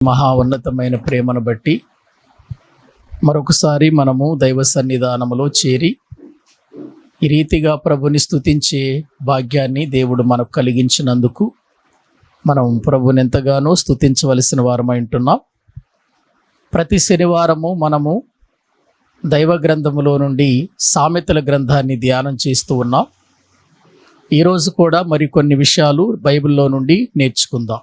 మహా ఉన్నతమైన ప్రేమను బట్టి మరొకసారి మనము దైవ సన్నిధానములో చేరి ఈ రీతిగా ప్రభుని స్తుతించే భాగ్యాన్ని దేవుడు మనకు కలిగించినందుకు మనం ప్రభుని ఎంతగానో స్తుతించవలసిన వారమై ఉంటున్నాం. ప్రతి శనివారము మనము దైవ గ్రంథములో నుండి సామెతల గ్రంథాన్ని ధ్యానం చేస్తూ ఉన్నాం. ఈరోజు కూడా మరికొన్ని విషయాలు బైబిల్లో నుండి నేర్చుకుందాం.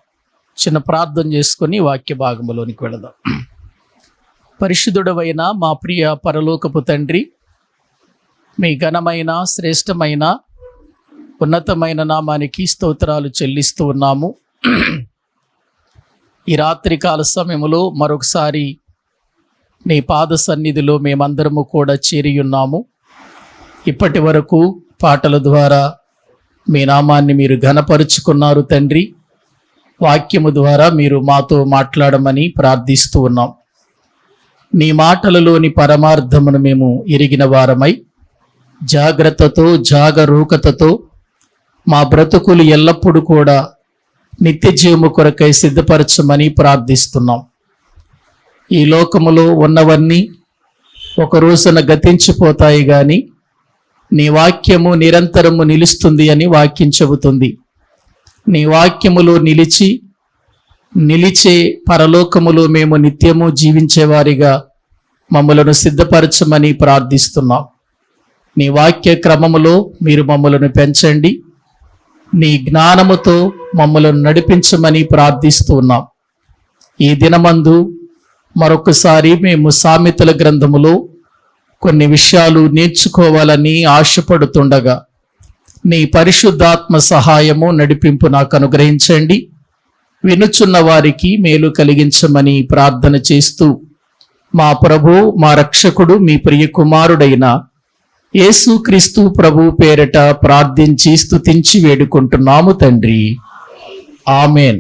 చిన్న ప్రార్థన చేసుకొని వాక్య భాగంలోనికి వెళదాం. పరిశుద్ధుడవైన మా ప్రియ పరలోకపు తండ్రి, మీ ఘనమైన శ్రేష్టమైన ఉన్నతమైన నామానికి స్తోత్రాలు చెల్లిస్తూ ఉన్నాము. ఈ రాత్రికాల సమయంలో మరొకసారి నీ పాద సన్నిధిలో మేమందరము కూడా చేరి ఉన్నాము. ఇప్పటి వరకు పాటల ద్వారా మీ నామాన్ని మీరు ఘనపరుచుకున్నారు తండ్రి. వాక్యము ద్వారా మీరు మాతో మాట్లాడమని ప్రార్థిస్తూ ఉన్నాం. నీ మాటలలోని పరమార్థమును మేము ఎరిగిన వారమై జాగ్రత్తతో జాగరూకతతో మా బ్రతుకులు ఎల్లప్పుడూ కూడా నిత్య జీవము కొరకై సిద్ధపరచమని ప్రార్థిస్తున్నాం. ఈ లోకములో ఉన్నవన్నీ ఒక రోజున గతించిపోతాయి కానీ నీ వాక్యము నిరంతరము నిలుస్తుంది అని వాక్యం చెబుతుంది. నీ వాక్యములో నిలిచే పరలోకములో మేము నిత్యము జీవించేవారిగా మమ్మలను సిద్ధపరచమని ప్రార్థిస్తున్నాం. నీ వాక్య క్రమములో మీరు మమ్మలను పెంచండి. నీ జ్ఞానముతో మమ్మలను నడిపించమని ప్రార్థిస్తూ ఉన్నాం. ఈ దినమందు మరొకసారి మేము సామెతల గ్రంథములో కొన్ని విషయాలు నేర్చుకోవాలని ఆశపడుతుండగా నీ పరిశుద్ధాత్మ సహాయము నడిపింపు నాకు అనుగ్రహించండి. వినుచున్న వారికి మేలు కలిగించమని ప్రార్థన చేస్తూ మా ప్రభు, మా రక్షకుడు, మీ ప్రియ కుమారుడైన యేసుక్రీస్తు ప్రభు పేరట ప్రార్థించి స్తుతించి వేడుకుంటున్నాము తండ్రి. ఆమెన్.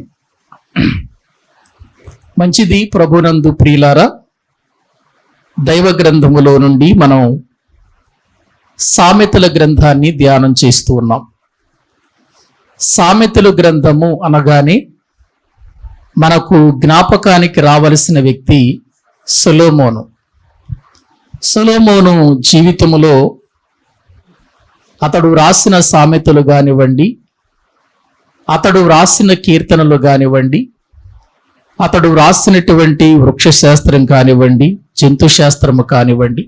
మంచిది. ప్రభునందు ప్రియులారా, దైవ గ్రంథములో నుండి మనం సామెతల గ్రంథాన్ని ధ్యానం చేస్తూ ఉన్నాం. సామెతల గ్రంథము అనగానే మనకు జ్ఞాపకానికి రావలసిన వ్యక్తి సొలొమోను. సొలొమోను జీవితములో అతడు రాసిన సామెతలు కానివ్వండి, అతడు రాసిన కీర్తనలు కానివ్వండి, అతడు రాసినటువంటి వృక్షశాస్త్రం కానివ్వండి, జంతుశాస్త్రము కానివ్వండి,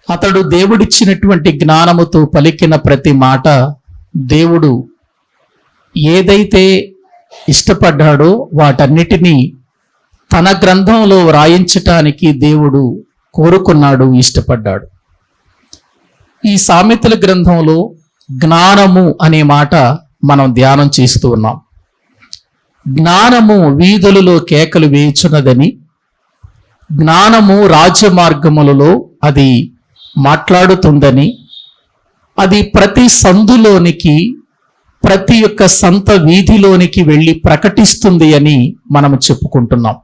అతడు దేవుడిచ్చినటువంటి జ్ఞానముతో పలికిన ప్రతి మాట దేవుడు ఏదైతే ఇష్టపడ్డాడో వాటన్నిటినీ తన గ్రంథంలో వ్రాయించటానికి దేవుడు కోరుకున్నాడు, ఇష్టపడ్డాడు. ఈ సామెతల గ్రంథంలో జ్ఞానము అనే మాట మనం ధ్యానం చేస్తూ ఉన్నాం. జ్ఞానము వీధులలో కేకలు వేయుచున్నదని, జ్ఞానము రాజ్యమార్గములలో అది మాట్లాడుతుందని, అది ప్రతి సందులోనికి, ప్రతి ఒక్క సంత వీధిలోనికి వెళ్ళి ప్రకటిస్తుంది అని మనం చెప్పుకుంటున్నాం.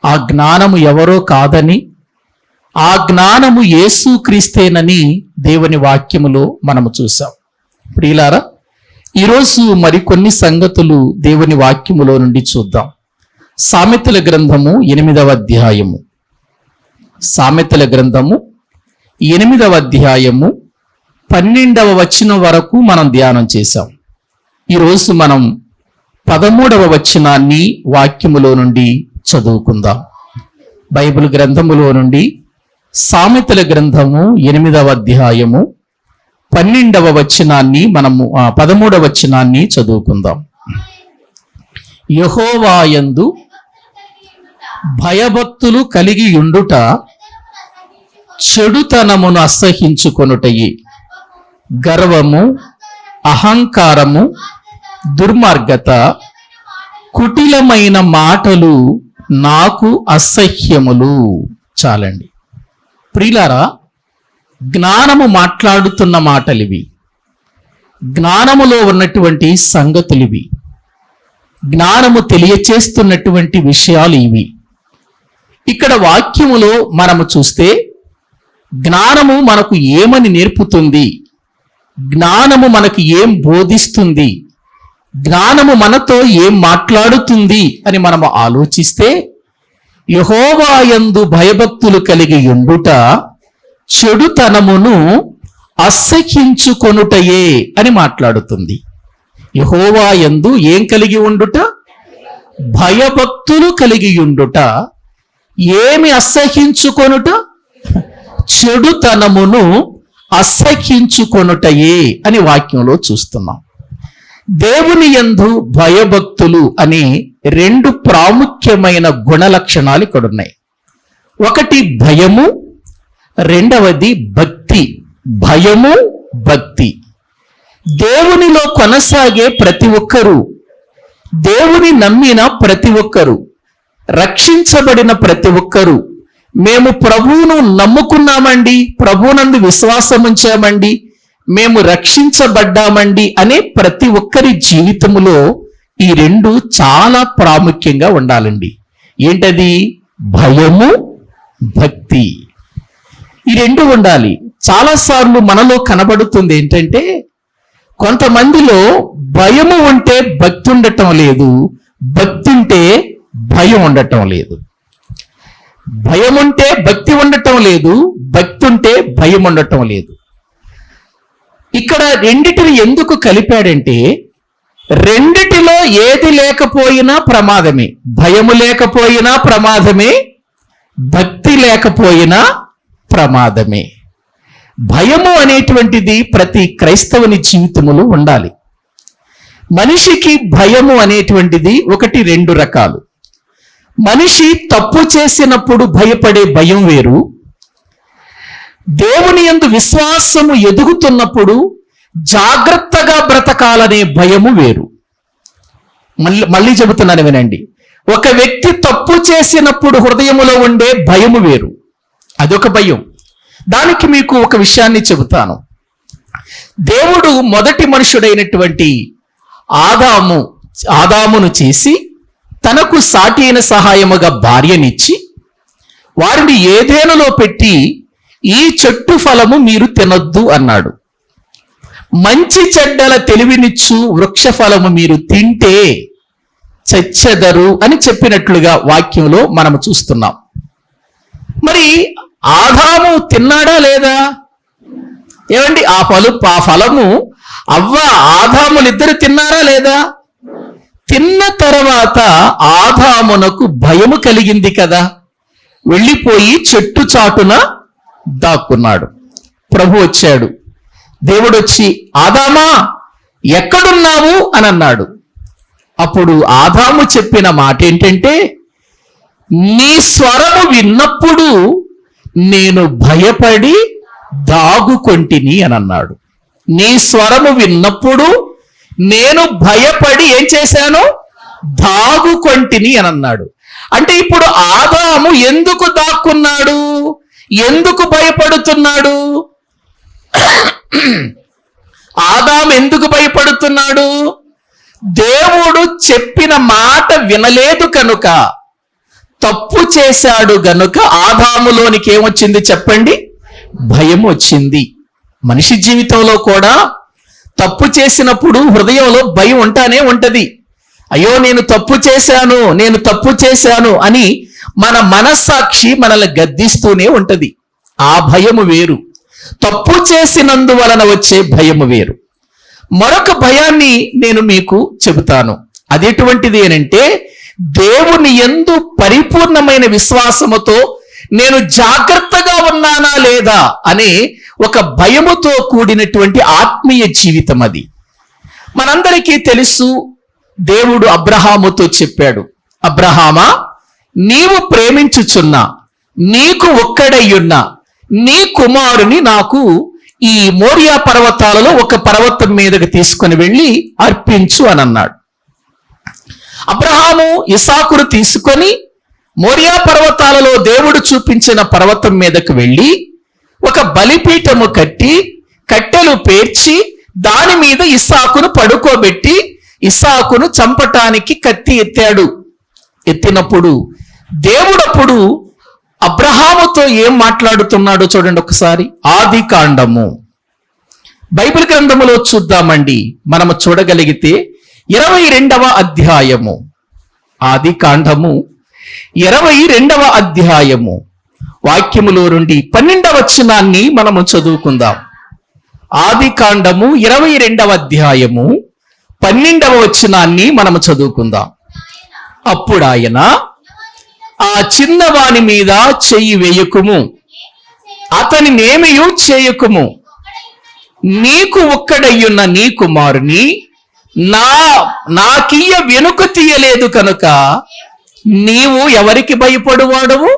ఆ జ్ఞానము ఎవరో కాదని, ఆ జ్ఞానము యేసుక్రీస్తేనని దేవుని వాక్యములో మనము చూసాం. ప్రియులారా, ఈరోజు మరికొన్ని సంగతులు దేవుని వాక్యములో నుండి చూద్దాం. సామెతల గ్రంథము 8వ అధ్యాయము. సామెతల గ్రంథము 8వ అధ్యాయము 12వ వచనం వరకు మనం ధ్యానం చేశాం. ఈరోజు మనం 13వ వచనాన్ని వాక్యములో నుండి చదువుకుందాం. బైబిల్ గ్రంథములో నుండి సామెతల గ్రంథము 8వ అధ్యాయము 12వ వచనాన్ని మనము 13వ వచనాన్ని చదువుకుందాం. యెహోవాయందు భయభక్తులు కలిగి ఉండుట చెడుతనమును అసహించుకొనుటయే, గర్వము, అహంకారము, దుర్మార్గత, కుటిలమైన మాటలు నాకు అసహ్యములు. చాలండి. ప్రియులారా, జ్ఞానము మాట్లాడుతున్న మాటలివి, జ్ఞానములో ఉన్నటువంటి సంగతులివి, జ్ఞానము తెలియచేస్తున్నటువంటి విషయాలు ఇవి. ఇక్కడ వాక్యములో మనము చూస్తే జ్ఞానము మనకు ఏమని నేర్పుతుంది, జ్ఞానము మనకు ఏం బోధిస్తుంది, జ్ఞానము మనతో ఏం మాట్లాడుతుంది అని మనము ఆలోచిస్తే, యెహోవా యందు భయభక్తులు కలిగి ఉండుట చెడుతనమును అసహ్యించుకొనుటయే అని మాట్లాడుతుంది. యెహోవా యందు ఏం కలిగి ఉండుట? భయభక్తులు కలిగి ఉండుట. ఏమి అసహ్యించుకొనుట? చెడుతనమును అసహ్యించుకొనుటయే అని వాక్యంలో చూస్తున్నాం. దేవుని యందు భయభక్తులు అనే రెండు ప్రాముఖ్యమైన గుణ లక్షణాలు ఇక్కడ ఉన్నాయి. ఒకటి భయము, రెండవది భక్తి. భయము, భక్తి. దేవునిలో కొనసాగే ప్రతి ఒక్కరూ, దేవుని నమ్మిన ప్రతి ఒక్కరూ, రక్షించబడిన ప్రతి ఒక్కరూ, మేము ప్రభువును నమ్ముకున్నామండి, ప్రభువునందు విశ్వాసం ఉంచామండి, మేము రక్షించబడ్డామండి అనే ప్రతి ఒక్కరి జీవితంలో ఈ రెండు చాలా ప్రాముఖ్యంగా ఉండాలండి. ఏంటది? భయము, భక్తి. ఈ రెండు ఉండాలి. చాలాసార్లు మనలో కనబడుతుంది ఏంటంటే, కొంతమందిలో భయము ఉంటే భక్తి ఉండటం లేదు, భక్తి ఉంటే భయం ఉండటం లేదు. భయం ఉంటే భక్తి ఉండటం లేదు, భక్తి ఉంటే భయం ఉండటం లేదు. ఇక్కడ రెండిటిని ఎందుకు కలిపాడంటే, రెండిటిలో ఏది లేకపోయినా ప్రమాదమే. భయము లేకపోయినా ప్రమాదమే, భక్తి లేకపోయినా ప్రమాదమే. భయము అనేటువంటిది ప్రతి క్రైస్తవుని జీవితంలో ఉండాలి. మనిషికి భయము అనేటువంటిది ఒకటి రెండు రకాలు. మనిషి తప్పు చేసినప్పుడు భయపడే భయం వేరు, దేవుని యందు విశ్వాసము ఎదుగుతున్నప్పుడు జాగ్రత్తగా బ్రతకాలనే భయము వేరు. మళ్ళీ చెబుతున్నాను వినండి. ఒక వ్యక్తి తప్పు చేసినప్పుడు హృదయములో ఉండే భయము వేరు, అదొక భయం. దానికి మీకు ఒక విషయాన్ని చెబుతాను. దేవుడు మొదటి మనుషుడైనటువంటి ఆదామును చేసి తనకు సాటి అయిన సహాయముగా భార్యనిచ్చి వారిని ఏదేనులో పెట్టి, ఈ చెట్టు ఫలము మీరు తినొద్దు అన్నాడు. మంచి చెడ్డల తెలివినిచ్చు వృక్ష ఫలము మీరు తింటే చచ్చెదరు అని చెప్పినట్లుగా వాక్యంలో మనం చూస్తున్నాం. మరి ఆదాము తిన్నాడా లేదా? ఏమండి, ఆ ఫలము అవ్వ ఆదాములిద్దరు తిన్నారా లేదా? తిన్న తర్వాత ఆదామునకు భయము కలిగింది కదా, వెళ్ళిపోయి చెట్టు చాటున దాక్కున్నాడు. ప్రభు వచ్చాడు. దేవుడు వచ్చి, ఆదామా ఎక్కడున్నావు అని అన్నాడు. అప్పుడు ఆదాము చెప్పిన మాట ఏంటంటే, నీ స్వరము విన్నప్పుడు నేను భయపడి దాగుకొంటిని అని అన్నాడు. నీ స్వరము విన్నప్పుడు నేను భయపడి ఏం చేశాను? దాగుకొంటిని అని అన్నాడు. అంటే ఇప్పుడు ఆదాము ఎందుకు దాక్కున్నాడు? ఎందుకు భయపడుతున్నాడు? ఆదాము ఎందుకు భయపడుతున్నాడు? దేవుడు చెప్పిన మాట వినలేదు కనుక, తప్పు చేశాడు గనుక ఆదాములోనికి ఏమొచ్చింది చెప్పండి? భయం వచ్చింది. మనిషి జీవితంలో కూడా తప్పు చేసినప్పుడు హృదయంలో భయం ఉంటానే ఉంటది. అయ్యో నేను తప్పు చేశాను అని మన మనస్సాక్షి మనల్ని గద్దిస్తూనే ఉంటది. ఆ భయము వేరు, తప్పు చేసినందువలన వచ్చే భయము వేరు. మరొక భయాన్ని నేను మీకు చెబుతాను. అదెటువంటిది అనంటే, దేవుని యందు పరిపూర్ణమైన విశ్వాసముతో నేను జాగ్రత్తగా ఉన్నానా లేదా అనే ఒక భయముతో కూడినటువంటి ఆత్మీయ జీవితం అది. మనందరికీ తెలుసు, దేవుడు అబ్రహాముతో చెప్పాడు, అబ్రహామా నీవు ప్రేమించుచున్న నీకు ఒక్కడయ్యున్న నీ కుమారుని నాకు ఈ మోరియా పర్వతాలలో ఒక పర్వతం మీదకి తీసుకుని వెళ్ళి అర్పించు అని అన్నాడు. అబ్రహాము ఇస్సాకును తీసుకొని మోరియా పర్వతాలలో దేవుడు చూపించిన పర్వతం మీదకు వెళ్ళి ఒక బలిపీఠము కట్టి కట్టెలు పేర్చి దాని మీద ఇస్సాకును పడుకోబెట్టి ఇస్సాకును చంపటానికి కత్తి ఎత్తాడు. ఎత్తినప్పుడు దేవుడప్పుడు అబ్రహాముతో ఏం మాట్లాడుతున్నాడో చూడండి ఒకసారి. ఆది కాండము బైబిల్ గ్రంథములో చూద్దామండి. మనము చూడగలిగితే 22వ అధ్యాయము, ఆది కాండము 22వ అధ్యాయము వాక్యములో నుండి 12వ వచనాన్ని మనము చదువుకుందాం. ఆది కాండము 22వ అధ్యాయము 12వ వచనాన్ని మనము చదువుకుందాం. అప్పుడు ఆయన, ఆ చిన్నవాని మీద చెయ్యి వేయకుము, అతనినేమియూ చేయకుము, నీకు ఒక్కడయ్యున్న నీ కుమారుని నాకియ్య వెనుక తీయలేదు కనుక నీవు ఎవరికి భయపడువాడవు?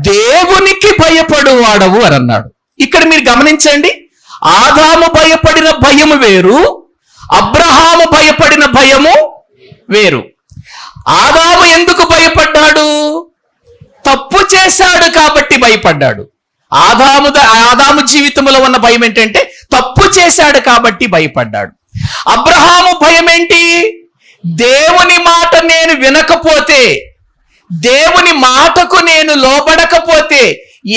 దేవునికి భయపడువాడవు అని అన్నాడు. ఇక్కడ మీరు గమనించండి, ఆదాము భయపడిన భయము వేరు, అబ్రహాము భయపడిన భయము వేరు. ఆదాము ఎందుకు భయపడ్డాడు? తప్పు చేశాడు కాబట్టి భయపడ్డాడు. ఆదాము జీవితంలో ఉన్న భయం ఏంటంటే తప్పు చేశాడు కాబట్టి భయపడ్డాడు. అబ్రహాము భయం ఏంటి? దేవుని మాట నేను వినకపోతే, దేవుని మాటకు నేను లోబడకపోతే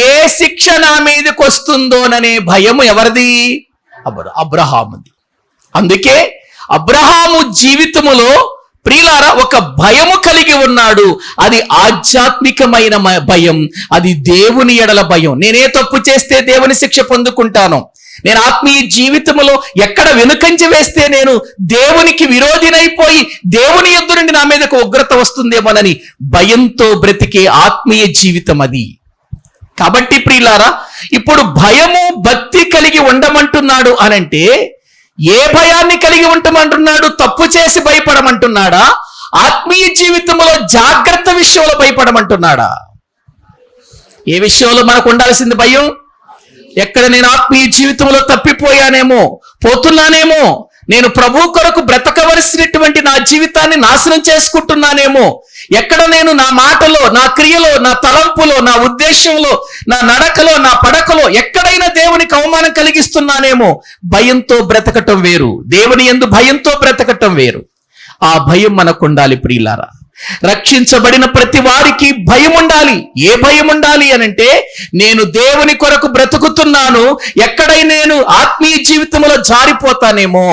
ఏ శిక్ష నా మీదకి వస్తుందోననే భయము ఎవరిది? అబ్రహాముది. అందుకే అబ్రహాము జీవితములో ప్రియులారా ఒక భయము కలిగి ఉన్నాడు. అది ఆధ్యాత్మికమైన భయం, అది దేవుని ఎడల భయం. నేనే తప్పు చేస్తే దేవుని శిక్ష పొందుకుంటాను, నేను ఆత్మీయ జీవితంలో ఎక్కడ వెనుకంజ వేస్తే నేను దేవునికి విరోధినైపోయి దేవుని యందు నుండి నా మీదకు ఉగ్రత వస్తుందేమోనని భయంతో బ్రతికే ఆత్మీయ జీవితం అది. కాబట్టి ప్రియులారా, ఇప్పుడు భయము భక్తి కలిగి ఉండమంటున్నాడు అనంటే ఏ భయాన్ని కలిగి ఉండమంటున్నాడు? తప్పు చేసి భయపడమంటున్నాడా? ఆత్మీయ జీవితంలో జాగ్రత్త విషయంలో భయపడమంటున్నాడా? ఏ విషయంలో మనకు ఉండాల్సింది భయం? ఎక్కడ నేను ఆత్మీయ జీవితంలో తప్పిపోయానేమో, పోతున్నానేమో, నేను ప్రభు కొరకు బ్రతకవలసినటువంటి నా జీవితాన్ని నాశనం చేసుకుంటున్నానేమో, ఎక్కడ నేను నా మాటలో, నా క్రియలో, నా తలంపులో, నా ఉద్దేశంలో, నా నడకలో, నా పడకలో ఎక్కడైనా దేవునికి అవమానం కలిగిస్తున్నానేమో, భయంతో బ్రతకటం వేరు, దేవుని యందు భయంతో బ్రతకటం వేరు. ఆ భయం మనకు ఉండాలి ప్రియులారా. రక్షించబడిన ప్రతి వారికి భయం ఉండాలి. ఏ భయం ఉండాలి అనంటే, నేను దేవుని కొరకు బ్రతుకుతున్నాను, ఎక్కడైనా నేను ఆత్మీయ జీవితంలో జారిపోతానేమో,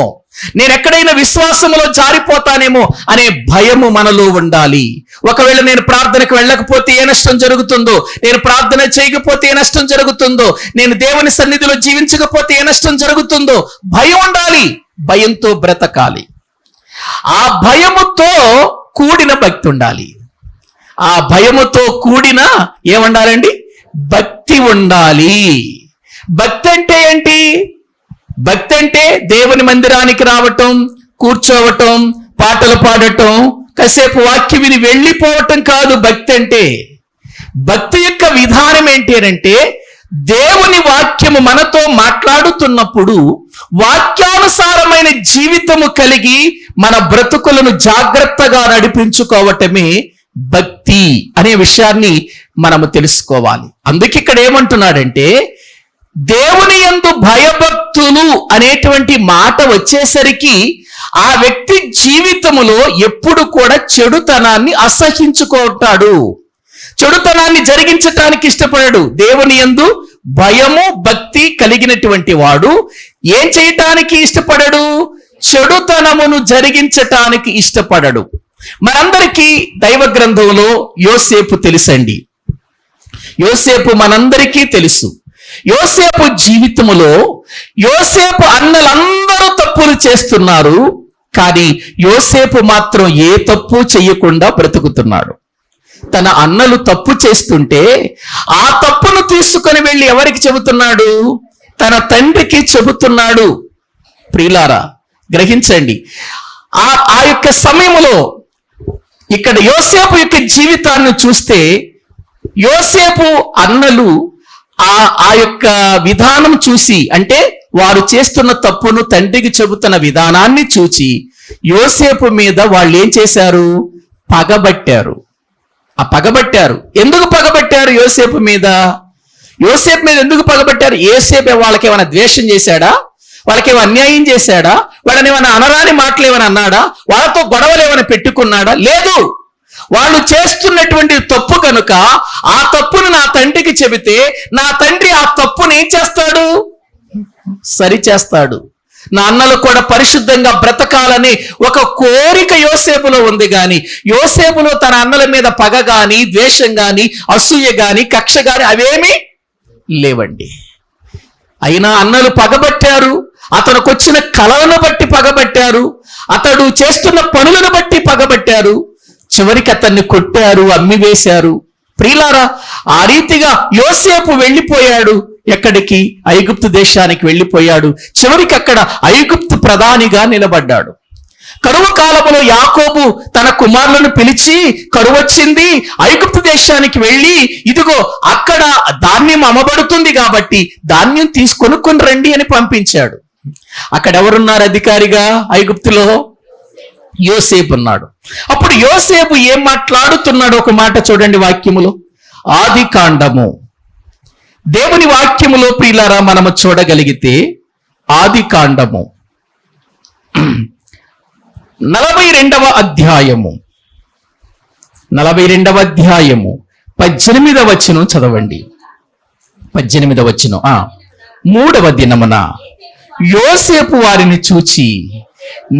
నేను ఎక్కడైనా విశ్వాసంలో జారిపోతానేమో అనే భయము మనలో ఉండాలి. ఒకవేళ నేను ప్రార్థనకు వెళ్ళకపోతే ఏ నష్టం జరుగుతుందో, నేను ప్రార్థన చేయకపోతే ఏ నష్టం జరుగుతుందో, నేను దేవుని సన్నిధిలో జీవించకపోతే ఏ నష్టం జరుగుతుందో భయం ఉండాలి. భయంతో బ్రతకాలి. ఆ భయముతో కూడిన భక్తి ఉండాలి. ఆ భయముతో కూడిన ఏముండాలండి? భక్తి ఉండాలి. భక్తి అంటే ఏంటి? భక్తి అంటే దేవుని మందిరానికి రావటం, కూర్చోవటం, పాటలు పాడటం, కాసేపు వాక్యం విని వెళ్ళిపోవటం కాదు. భక్తి అంటే, భక్తి యొక్క విధానం ఏంటి అంటే, దేవుని వాక్యము మనతో మాట్లాడుతున్నప్పుడు వాక్యానుసారమైన జీవితము కలిగి మన బ్రతుకులను జాగ్రత్తగా నడిపించుకోవటమే భక్తి అనే విషయాన్ని మనము తెలుసుకోవాలి. అందుకే ఇక్కడ ఏమంటున్నాడంటే, దేవుని యందు భయభక్తులు అనేటువంటి మాట వచ్చేసరికి ఆ వ్యక్తి జీవితములో ఎప్పుడు కూడా చెడుతనాన్ని అసహించుకుంటాడు, చెడుతనాన్ని జరిగించటానికి ఇష్టపడడు. దేవుని యందు భయము భక్తి కలిగినటువంటి వాడు ఏం చేయటానికి ఇష్టపడడు? చెడుతనమును జరిగించటానికి ఇష్టపడడు. మనందరికీ దైవ గ్రంథంలో యోసేపు తెలుసండి. యోసేపు మనందరికీ తెలుసు. యోసేపు జీవితములో యోసేపు అన్నలందరూ తప్పులు చేస్తున్నారు, కానీ యోసేపు మాత్రం ఏ తప్పు చేయకుండా బ్రతుకుతున్నాడు. తన అన్నలు తప్పు చేస్తుంటే ఆ తప్పును తీసుకొని వెళ్ళి ఎవరికి చెబుతున్నాడు? తన తండ్రికి చెబుతున్నాడు. ప్రియులారా గ్రహించండి, ఆ యొక్క సమయంలో ఇక్కడ యోసేపు యొక్క జీవితాన్ని చూస్తే, యోసేపు అన్నలు ఆ యొక్క విధానం చూసి, అంటే వారు చేస్తున్న తప్పును తండ్రికి చెబుతున్న విధానాన్ని చూసి యోసేపు మీద వాళ్ళు ఏం చేశారు? పగబట్టారు. ఆ పగబట్టారు. ఎందుకు పగబట్టారు? యోసేపు మీద ఎందుకు పగబట్టారు? యోసేపు వాళ్ళకి ఏమైనా ద్వేషం చేశాడా? వాళ్ళకి ఏమైనా అన్యాయం చేశాడా? వాళ్ళని ఏమైనా అనరాని మాటలు ఏమైనా అన్నాడా? వాళ్ళతో గొడవలు ఏమైనా పెట్టుకున్నాడా? లేదు. వాళ్ళు చేస్తున్నటువంటి తప్పు కనుక ఆ తప్పును నా తండ్రికి చెబితే నా తండ్రి ఆ తప్పును ఏం చేస్తాడు? సరి చేస్తాడు. నా అన్నలు కూడా పరిశుద్ధంగా బ్రతకాలని ఒక కోరిక యోసేపులో ఉంది. కానీ యోసేపులో తన అన్నల మీద పగ గాని, ద్వేషం గాని, అసూయ గాని, కక్ష గాని అవేమీ లేవండి. అయినా అన్నలు పగబట్టారు, అతనికి వచ్చిన కళలను బట్టి పగబట్టారు, అతడు చేస్తున్న పనులను బట్టి పగబట్టారు. చివరికి అతన్ని కొట్టారు, అమ్మివేశారు. ప్రియులారా, ఆ రీతిగా యోసేపు వెళ్ళిపోయాడు. ఎక్కడికి? ఐగుప్తు దేశానికి వెళ్ళిపోయాడు. చివరికి అక్కడ ఐగుప్తు ప్రధానిగా నిలబడ్డాడు. కరువు కాలంలో యాకోబు తన కుమారులను పిలిచి, కరువు వచ్చింది, ఐగుప్తు దేశానికి వెళ్ళి ఇదిగో అక్కడ ధాన్యం అమ్మబడుతుంది కాబట్టి ధాన్యం తీసుకొనుక్కొని రండి అని పంపించాడు. అక్కడ ఎవరున్నారు అధికారిగా? ఐగుప్తులో యోసేపు ఉన్నాడు. అప్పుడు యోసేపు ఏం మాట్లాడుతున్నాడు ఒక మాట చూడండి వాక్యములో. ఆది కాండము, దేవుని వాక్యములో ప్రియులారా మనము చూడగలిగితే ఆది కాండము 42వ అధ్యాయము 18వ వచనం చదవండి. 18వ వచనం. 3వ దినమున యోసేపు వారిని చూచి,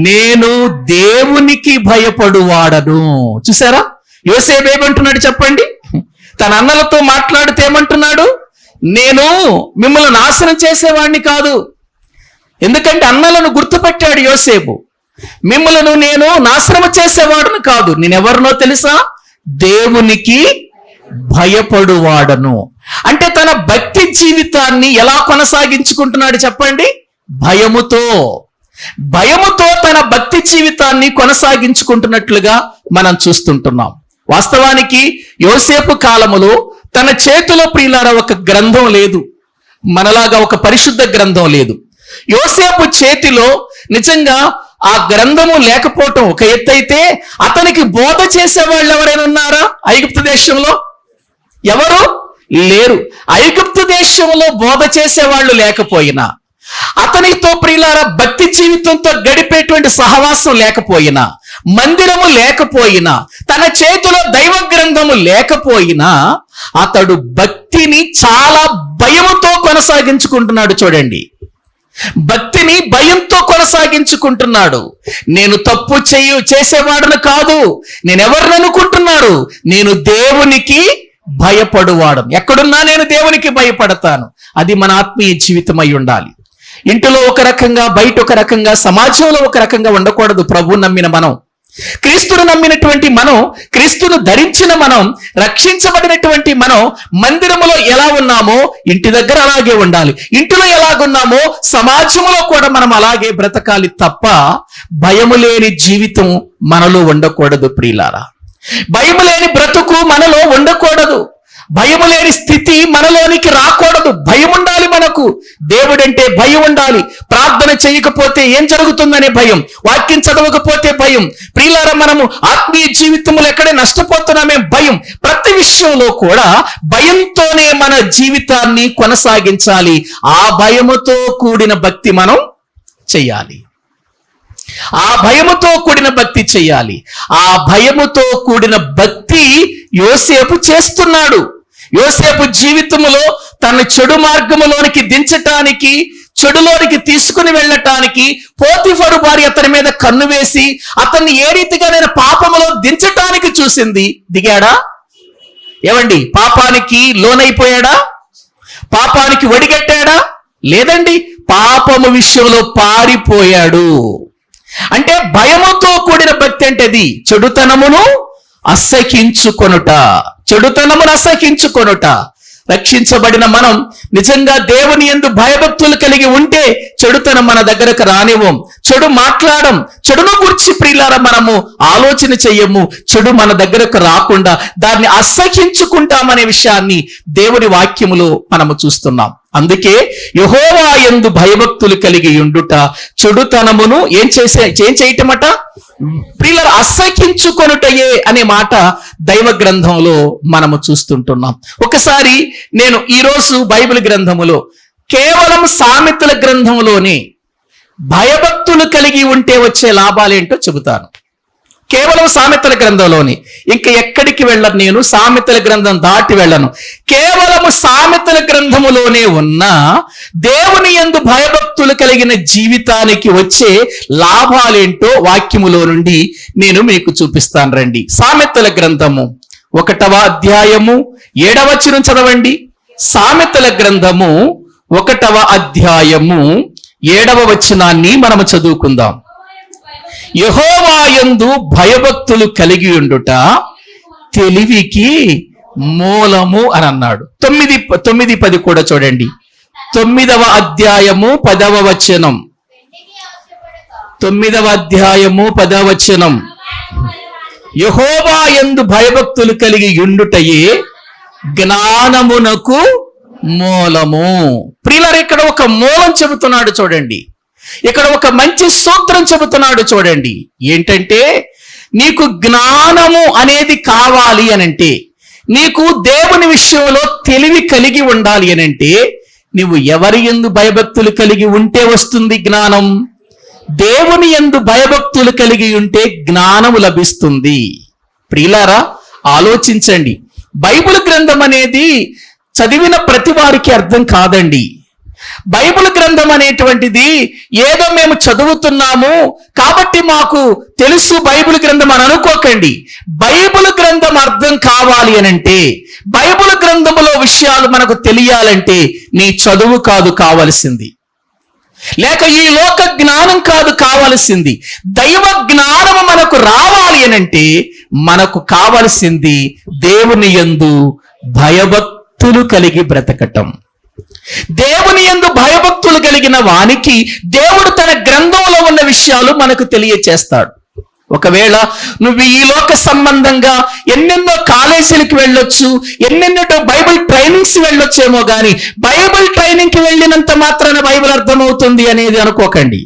నేను దేవునికి భయపడువాడను. చూసారా యోసేపు ఏమంటున్నాడు చెప్పండి? తన అన్నలతో మాట్లాడితే ఏమంటున్నాడు? నేను మిమ్మల్ని నాశనం చేసేవాడిని కాదు. ఎందుకంటే అన్నలను గుర్తుపెట్టాడు యోసేపు. మిమ్మల్ని నేను నాశనం చేసేవాడును కాదు, నేనెవరినో తెలుసా? దేవునికి భయపడువాడను. అంటే తన భక్తి జీవితాన్ని ఎలా కొనసాగించుకుంటున్నాడు చెప్పండి? భయముతో తన భక్తి జీవితాన్ని కొనసాగించుకుంటున్నట్లుగా మనం చూస్తుంటున్నాం. వాస్తవానికి యోసేపు కాలములో తన చేతిలో ప్రియులారా ఒక గ్రంథం లేదు, మనలాగా ఒక పరిశుద్ధ గ్రంథం లేదు. యోసేపు చేతిలో నిజంగా ఆ గ్రంథము లేకపోవటం ఒక ఎత్తైతే, అతనికి బోధ చేసే వాళ్ళు ఎవరైనా ఉన్నారా ఐగుప్తు దేశంలో? ఎవరు లేరు. ఐగుప్తు దేశంలో బోధ చేసేవాళ్ళు లేకపోయినా, అతనితో ప్రియులారా భక్తి జీవితంతో గడిపేటువంటి సహవాసం లేకపోయినా, మందిరము లేకపోయినా, తన చేతిలో దైవ గ్రంథము లేకపోయినా, అతడు భక్తిని చాలా భయముతో కొనసాగించుకుంటున్నాడు. చూడండి, భక్తిని భయంతో కొనసాగించుకుంటున్నాడు. నేను తప్పు చేసేవాడును కాదు, నేనెవరిని అనుకుంటున్నారు? నేను దేవునికి భయపడువాడు. ఎక్కడున్నా నేను దేవునికి భయపడతాను. అది మన ఆత్మీయ జీవితం అయి ఉండాలి. ఇంటిలో ఒక రకంగా, బయట ఒక రకంగా, సమాజంలో ఒక రకంగా ఉండకూడదు. ప్రభువు నమ్మిన మనం, క్రీస్తును నమ్మినటువంటి మనం, క్రీస్తును ధరించిన మనం, రక్షించబడినటువంటి మనం మందిరములో ఎలా ఉన్నామో ఇంటి దగ్గర అలాగే ఉండాలి. ఇంటిలో ఎలాగున్నామో సమాజంలో కూడా మనం అలాగే బ్రతకాలి తప్ప భయము లేని జీవితం మనలో ఉండకూడదు. ప్రియులారా, భయము లేని బ్రతుకు మనలో ఉండకూడదు. భయము లేని స్థితి మనలోనికి రాకూడదు. భయం ఉండాలి మనకు. దేవుడంటే భయం ఉండాలి. ప్రార్థన చేయకపోతే ఏం జరుగుతుందనే భయం, వాక్యం చదవకపోతే భయం. ప్రియులారా, మనము ఆత్మీయ జీవితంలో ఎక్కడే నష్టపోతున్నామే భయం. ప్రతి విషయంలో కూడా భయంతోనే మన జీవితాన్ని కొనసాగించాలి. ఆ భయముతో కూడిన భక్తి మనం చెయ్యాలి. ఆ భయముతో కూడిన భక్తి చెయ్యాలి. ఆ భయముతో కూడిన భక్తి యోసేపు చేస్తున్నాడు. యోసేపు జీవితంలో తన చెడు మార్గములోనికి దించటానికి, చెడులోనికి తీసుకుని వెళ్ళటానికి పోతిఫరు భార్య అతని మీద కన్ను వేసి అతన్ని ఏ రీతిగా నేను పాపములో దించటానికి చూసింది. దిగాడా? ఏమండి, పాపానికి లోనైపోయాడా? పాపానికి ఒడిగట్టాడా? లేదండి, పాపము విషయంలో పారిపోయాడు. అంటే భయముతో కూడిన భక్తి అంటే అది చెడుతనమును అసహించుకొనుట. రక్షించబడిన మనం నిజంగా దేవుని యందు భయభక్తులు కలిగి ఉంటే చెడుతనం మన దగ్గరకు రానివ్వం. చెడు మాట్లాడం, చెడును గురించి ప్రియులారా మనము ఆలోచన చెయ్యము. చెడు మన దగ్గరకు రాకుండా దాన్ని అసహించుకుంటామనే విషయాన్ని దేవుని వాక్యములో మనము చూస్తున్నాం. అందుకే యెహోవా యందు భయభక్తులు కలిగి ఉండుట, చెడుతనమును ఏం చేయటమట ప్రియులారా అసహించుకొనుటయే అనే మాట దైవ గ్రంథంలో మనము చూస్తుంటున్నాం. ఒకసారి నేను ఈరోజు బైబిల్ గ్రంథములో కేవలం సామెతల గ్రంథంలోనే భయభక్తులు కలిగి ఉంటే వచ్చే లాభాలేంటో చెబుతాను. కేవలం సామెతల గ్రంథంలోని, ఇంకా ఎక్కడికి వెళ్ళను నేను, సామెతల గ్రంథం దాటి వెళ్ళను. కేవలము సామెతల గ్రంథములోనే ఉన్న దేవుని యందు భయభక్తులు కలిగిన జీవితానికి వచ్చే లాభాలేంటో వాక్యములో నుండి నేను మీకు చూపిస్తాను రండి. సామెతల గ్రంథము 1వ అధ్యాయము 7వ వచనం చదవండి. సామెతల గ్రంథము 1వ అధ్యాయము 7వ వచనాన్ని మనము చదువుకుందాం. యెహోవా యందు భయభక్తులు కలిగి ఉండుట తెలివికి మూలము అని అన్నాడు. 9-10 కూడా చూడండి. 9వ అధ్యాయము 10వ వచనం. 9వ అధ్యాయము 10వ వచనం. యెహోవా యందు భయభక్తులు కలిగి ఉండుటయే జ్ఞానమునకు మూలము. ప్రియులారా, ఇక్కడ ఒక మూలం చెబుతున్నాడు చూడండి. ఇక్కడ ఒక మంచి సూత్రం చెబుతున్నాడు చూడండి. ఏంటంటే, నీకు జ్ఞానము అనేది కావాలి అనంటే, నీకు దేవుని విషయంలో తెలివి కలిగి ఉండాలి అనంటే, నువ్వు ఎవరి యందు భయభక్తులు కలిగి ఉంటే వస్తుంది జ్ఞానం? దేవుని యందు భయభక్తులు కలిగి ఉంటే జ్ఞానము లభిస్తుంది. ప్రియులారా, ఆలోచించండి. బైబిల్ గ్రంథం అనేది చదివిన ప్రతి వారికి అర్థం కాదండి. బైబిల్ గ్రంథం అనేటువంటిది ఏదో మేము చదువుతున్నాము కాబట్టి మాకు తెలుసు బైబిల్ గ్రంథం అని అనుకోకండి. బైబిల్ గ్రంథం అర్థం కావాలి అనంటే, బైబిల్ గ్రంథములో విషయాలు మనకు తెలియాలంటే నీ చదువు కాదు కావలసింది, లేక ఈ లోక జ్ఞానం కాదు కావలసింది. దైవ జ్ఞానము మనకు రావాలి అనంటే మనకు కావలసింది దేవుని యందు భయభక్తులు కలిగి బ్రతకటం. దేవుని యందు భయభక్తులు కలిగిన వానికి దేవుడు తన గ్రంథంలో ఉన్న విషయాలు మనకు తెలియచేస్తాడు. ఒకవేళ నువ్వు ఈ లోక సంబంధంగా ఎన్నెన్నో కాలేజీలకు వెళ్ళొచ్చు, ఎన్నెన్నో బైబిల్ ట్రైనింగ్స్ వెళ్ళొచ్చేమో కానీ బైబిల్ ట్రైనింగ్కి వెళ్ళినంత మాత్రాన బైబిల్ అర్థమవుతుంది అనేది అనుకోకండి.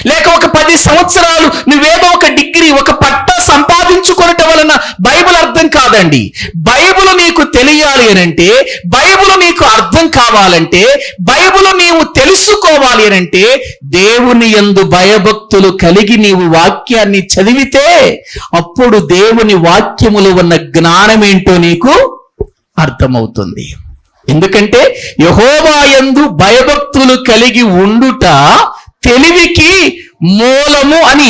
లేక ఒక 10 సంవత్సరాలు నువ్వేదో ఒక డిగ్రీ, ఒక పట్టా సంపాదించుకోవటం వలన బైబిల్ అర్థం కాదండి. బైబిల్ నీకు తెలియాలి అనంటే, బైబిల్ నీకు అర్థం కావాలంటే, బైబిల్ నీవు తెలుసుకోవాలి అనంటే, దేవుని యందు భయభక్తులు కలిగి నీవు వాక్యాన్ని చదివితే అప్పుడు దేవుని వాక్యములో ఉన్న జ్ఞానం ఏంటో నీకు అర్థమవుతుంది. ఎందుకంటే యెహోవా యందు భయభక్తులు కలిగి ఉండుట తెలివికి మూలము అని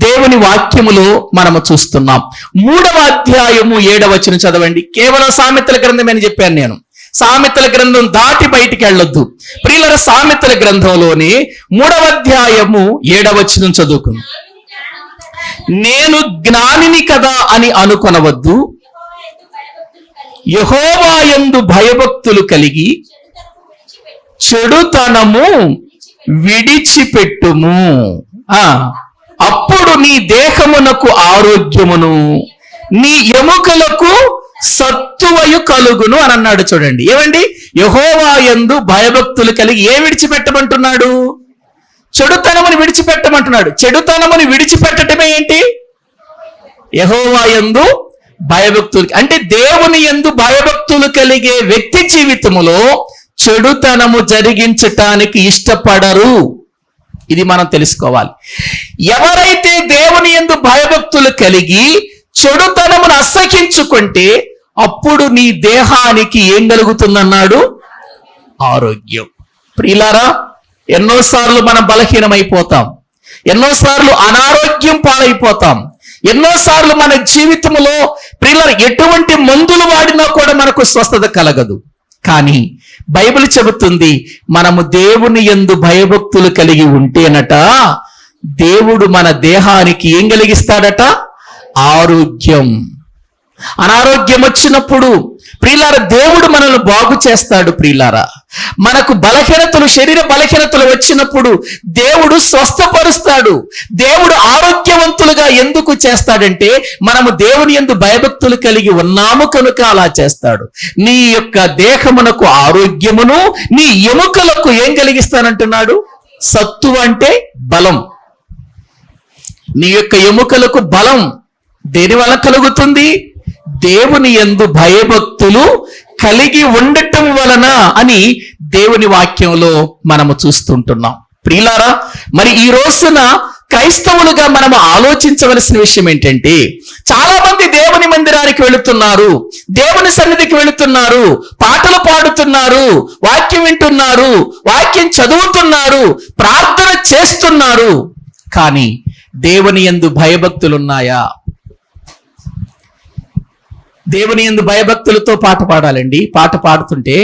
దేవుని వాక్యములో మనము చూస్తున్నాం. 3వ అధ్యాయము 7వ వచనం చదవండి. కేవలం సామెతల గ్రంథం అని చెప్పాను నేను. సామెతల గ్రంథం దాటి బయటికి వెళ్ళొద్దు. ప్రియులారా, సామెతల గ్రంథంలోని 3వ అధ్యాయము 7వ వచనం చదువుకుందాం. నేను జ్ఞానిని కదా అని అనుకొనవద్దు, యెహోవా యందు భయభక్తులు కలిగి చెడుతనము విడిచిపెట్టుము, అప్పుడు నీ దేహమునకు ఆరోగ్యమును నీ ఎముకలకు సత్తువయు కలుగును అని అన్నాడు. చూడండి, ఏమండి, యెహోవా యందు భయభక్తులు కలిగి ఏ విడిచిపెట్టమంటున్నాడు? చెడుతనముని విడిచిపెట్టమంటున్నాడు. చెడుతనముని విడిచిపెట్టడమే ఏంటి? యెహోవా యందు భయభక్తులు అంటే దేవుని యందు భయభక్తులు కలిగే వ్యక్తి జీవితములో చెడుతనము జరిగించటానికి ఇష్టపడరు. ఇది మనం తెలుసుకోవాలి. ఎవరైతే దేవుని యందు భయభక్తులు కలిగి చెడుతనమును అసహించుకుంటే అప్పుడు నీ దేహానికి ఏం కలుగుతుందన్నాడు? ఆరోగ్యం. ప్రియులారా, ఎన్నోసార్లు మనం బలహీనమైపోతాం, ఎన్నోసార్లు అనారోగ్యం పాలైపోతాం, ఎన్నోసార్లు మన జీవితంలో ప్రియులారా ఎటువంటి మందులు వాడినా కూడా మనకు స్వస్థత కలగదు. కానీ బైబిల్ చెబుతుంది, మనము దేవుని యందు భయభక్తులు కలిగి ఉంటేనట దేవుడు మన దేహానికి ఏం కలిగిస్తాడట? ఆరోగ్యం. అనారోగ్యం వచ్చినప్పుడు ప్రియులారా దేవుడు మనల్ని బాగు చేస్తాడు. ప్రియులారా, మనకు బలహీనతలు, శరీర బలహీనతలు వచ్చినప్పుడు దేవుడు స్వస్థపరుస్తాడు. దేవుడు ఆరోగ్యవంతులుగా ఎందుకు చేస్తాడంటే మనము దేవుని యందు భయభక్తులు కలిగి ఉన్నాము కనుక అలా చేస్తాడు. నీ యొక్క దేహమునకు ఆరోగ్యమును నీ ఎముకలకు ఏం కలిగిస్తానంటున్నాడు? సత్తువ అంటే బలం. నీ యొక్క ఎముకలకు బలం దేని వల్ల కలుగుతుంది? దేవుని యందు భయభక్తులు కలిగి ఉండటం వలన అని దేవుని వాక్యంలో మనము చూస్తుంటున్నాం. ప్రియులారా, మరి ఈ రోజున క్రైస్తవులుగా మనము ఆలోచించవలసిన విషయం ఏంటంటే, చాలా మంది దేవుని మందిరానికి వెళుతున్నారు, దేవుని సన్నిధికి వెళుతున్నారు, పాటలు పాడుతున్నారు, వాక్యం వింటున్నారు, వాక్యం చదువుతున్నారు, ప్రార్థన చేస్తున్నారు. కానీ దేవుని యందు భయభక్తులున్నాయా? దేవుని యందు భయభక్తులతో పాట పాడాలండి. పాట పాడుతుంటే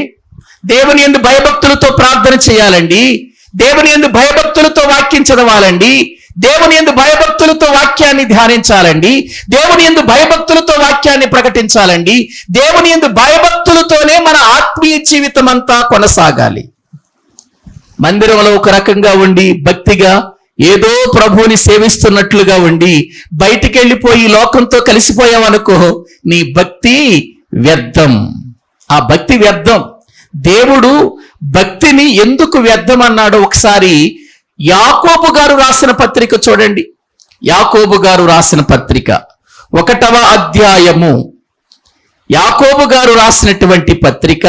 దేవుని యందు భయభక్తులతో ప్రార్థన చేయాలండి. దేవుని యందు భయభక్తులతో వాక్యం చదవాలండి. దేవుని యందు భయభక్తులతో వాక్యాన్ని ధ్యానించాలండి. దేవుని యందు భయభక్తులతో వాక్యాన్ని ప్రకటించాలండి. దేవుని యందు భయభక్తులతోనే మన ఆత్మీయ జీవితం అంతా కొనసాగాలి. మందిరంలో ఒక రకంగా ఉండి భక్తిగా ఏదో ప్రభువుని సేవిస్తున్నట్లుగా ఉండి బయటికి వెళ్ళిపోయి లోకంతో కలిసిపోయావనుకో, నీ భక్తి వ్యర్థం. ఆ భక్తి వ్యర్థం. దేవుడు భక్తిని ఎందుకు వ్యర్థం అన్నాడో ఒకసారి యాకోబు గారు రాసిన పత్రిక చూడండి. యాకోబు గారు రాసిన పత్రిక 1వ అధ్యాయము, యాకోబు గారు రాసినటువంటి పత్రిక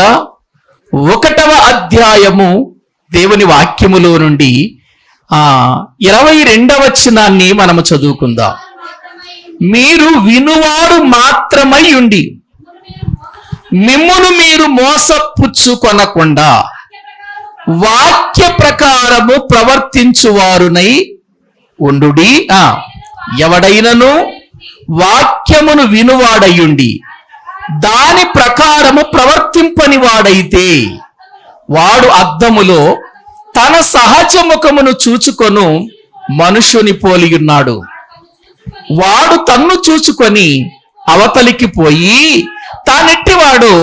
1వ అధ్యాయము దేవుని వాక్యములో నుండి 22వ వచనాన్ని మనము చదువుకుందాం. మీరు వినువారు మాత్రమై ఉండి మిమ్మును మీరు మోసపుచ్చుకొనకుండా వాక్య ప్రకారము ప్రవర్తించువారునై ఉండుడి. ఎవడైనను వాక్యమును వినువాడయుండి దాని ప్రకారము ప్రవర్తింపని వాడైతే వాడు అద్దములో తన సహజ ముఖమును చూచుకొను మనుషుని పోలియున్నాడు. వాడు తన్ను చూచుకొని అవతలికి పోయి తానెట్టివాడు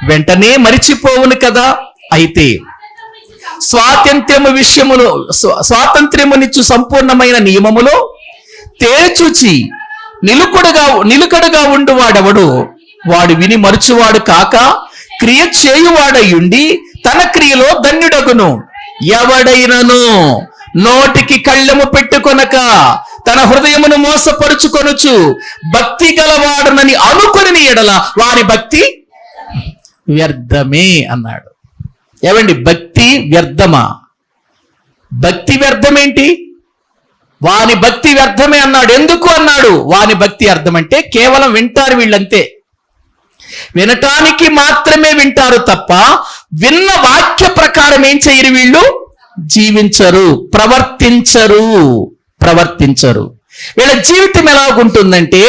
వెంటనే మరిచిపోవును కదా. అయితే స్వాతంత్ర్యమునిచ్చు సంపూర్ణమైన నియమములో తేల్చుచి నిలుకడగా ఉండువాడెవడు వాడు విని మరచువాడు కాక క్రియ చేయువాడయుండి తన క్రియలో ధన్యుడగును. ఎవడైనను నోటికి కళ్ళెము పెట్టుకొనక తన హృదయమును మోసపరుచుకొనుచు భక్తి గలవాడునని అనుకుని ఎడల వారి భక్తి వ్యర్థమే అన్నాడు. ఏమండి, భక్తి వ్యర్థమా? భక్తి వ్యర్థమేంటి? వాని భక్తి వ్యర్థమే అన్నాడు. ఎందుకు అన్నాడు? వాని భక్తి అర్థమంటే కేవలం వింటారు వీళ్ళంతే. వినటానికి మాత్రమే వింటారు తప్ప విన్న వాక్య ప్రకారం ఏం చేయరు వీళ్ళు? జీవించరు, ప్రవర్తించరు. వీళ్ళ జీవితం ఎలాగుంటుందంటే,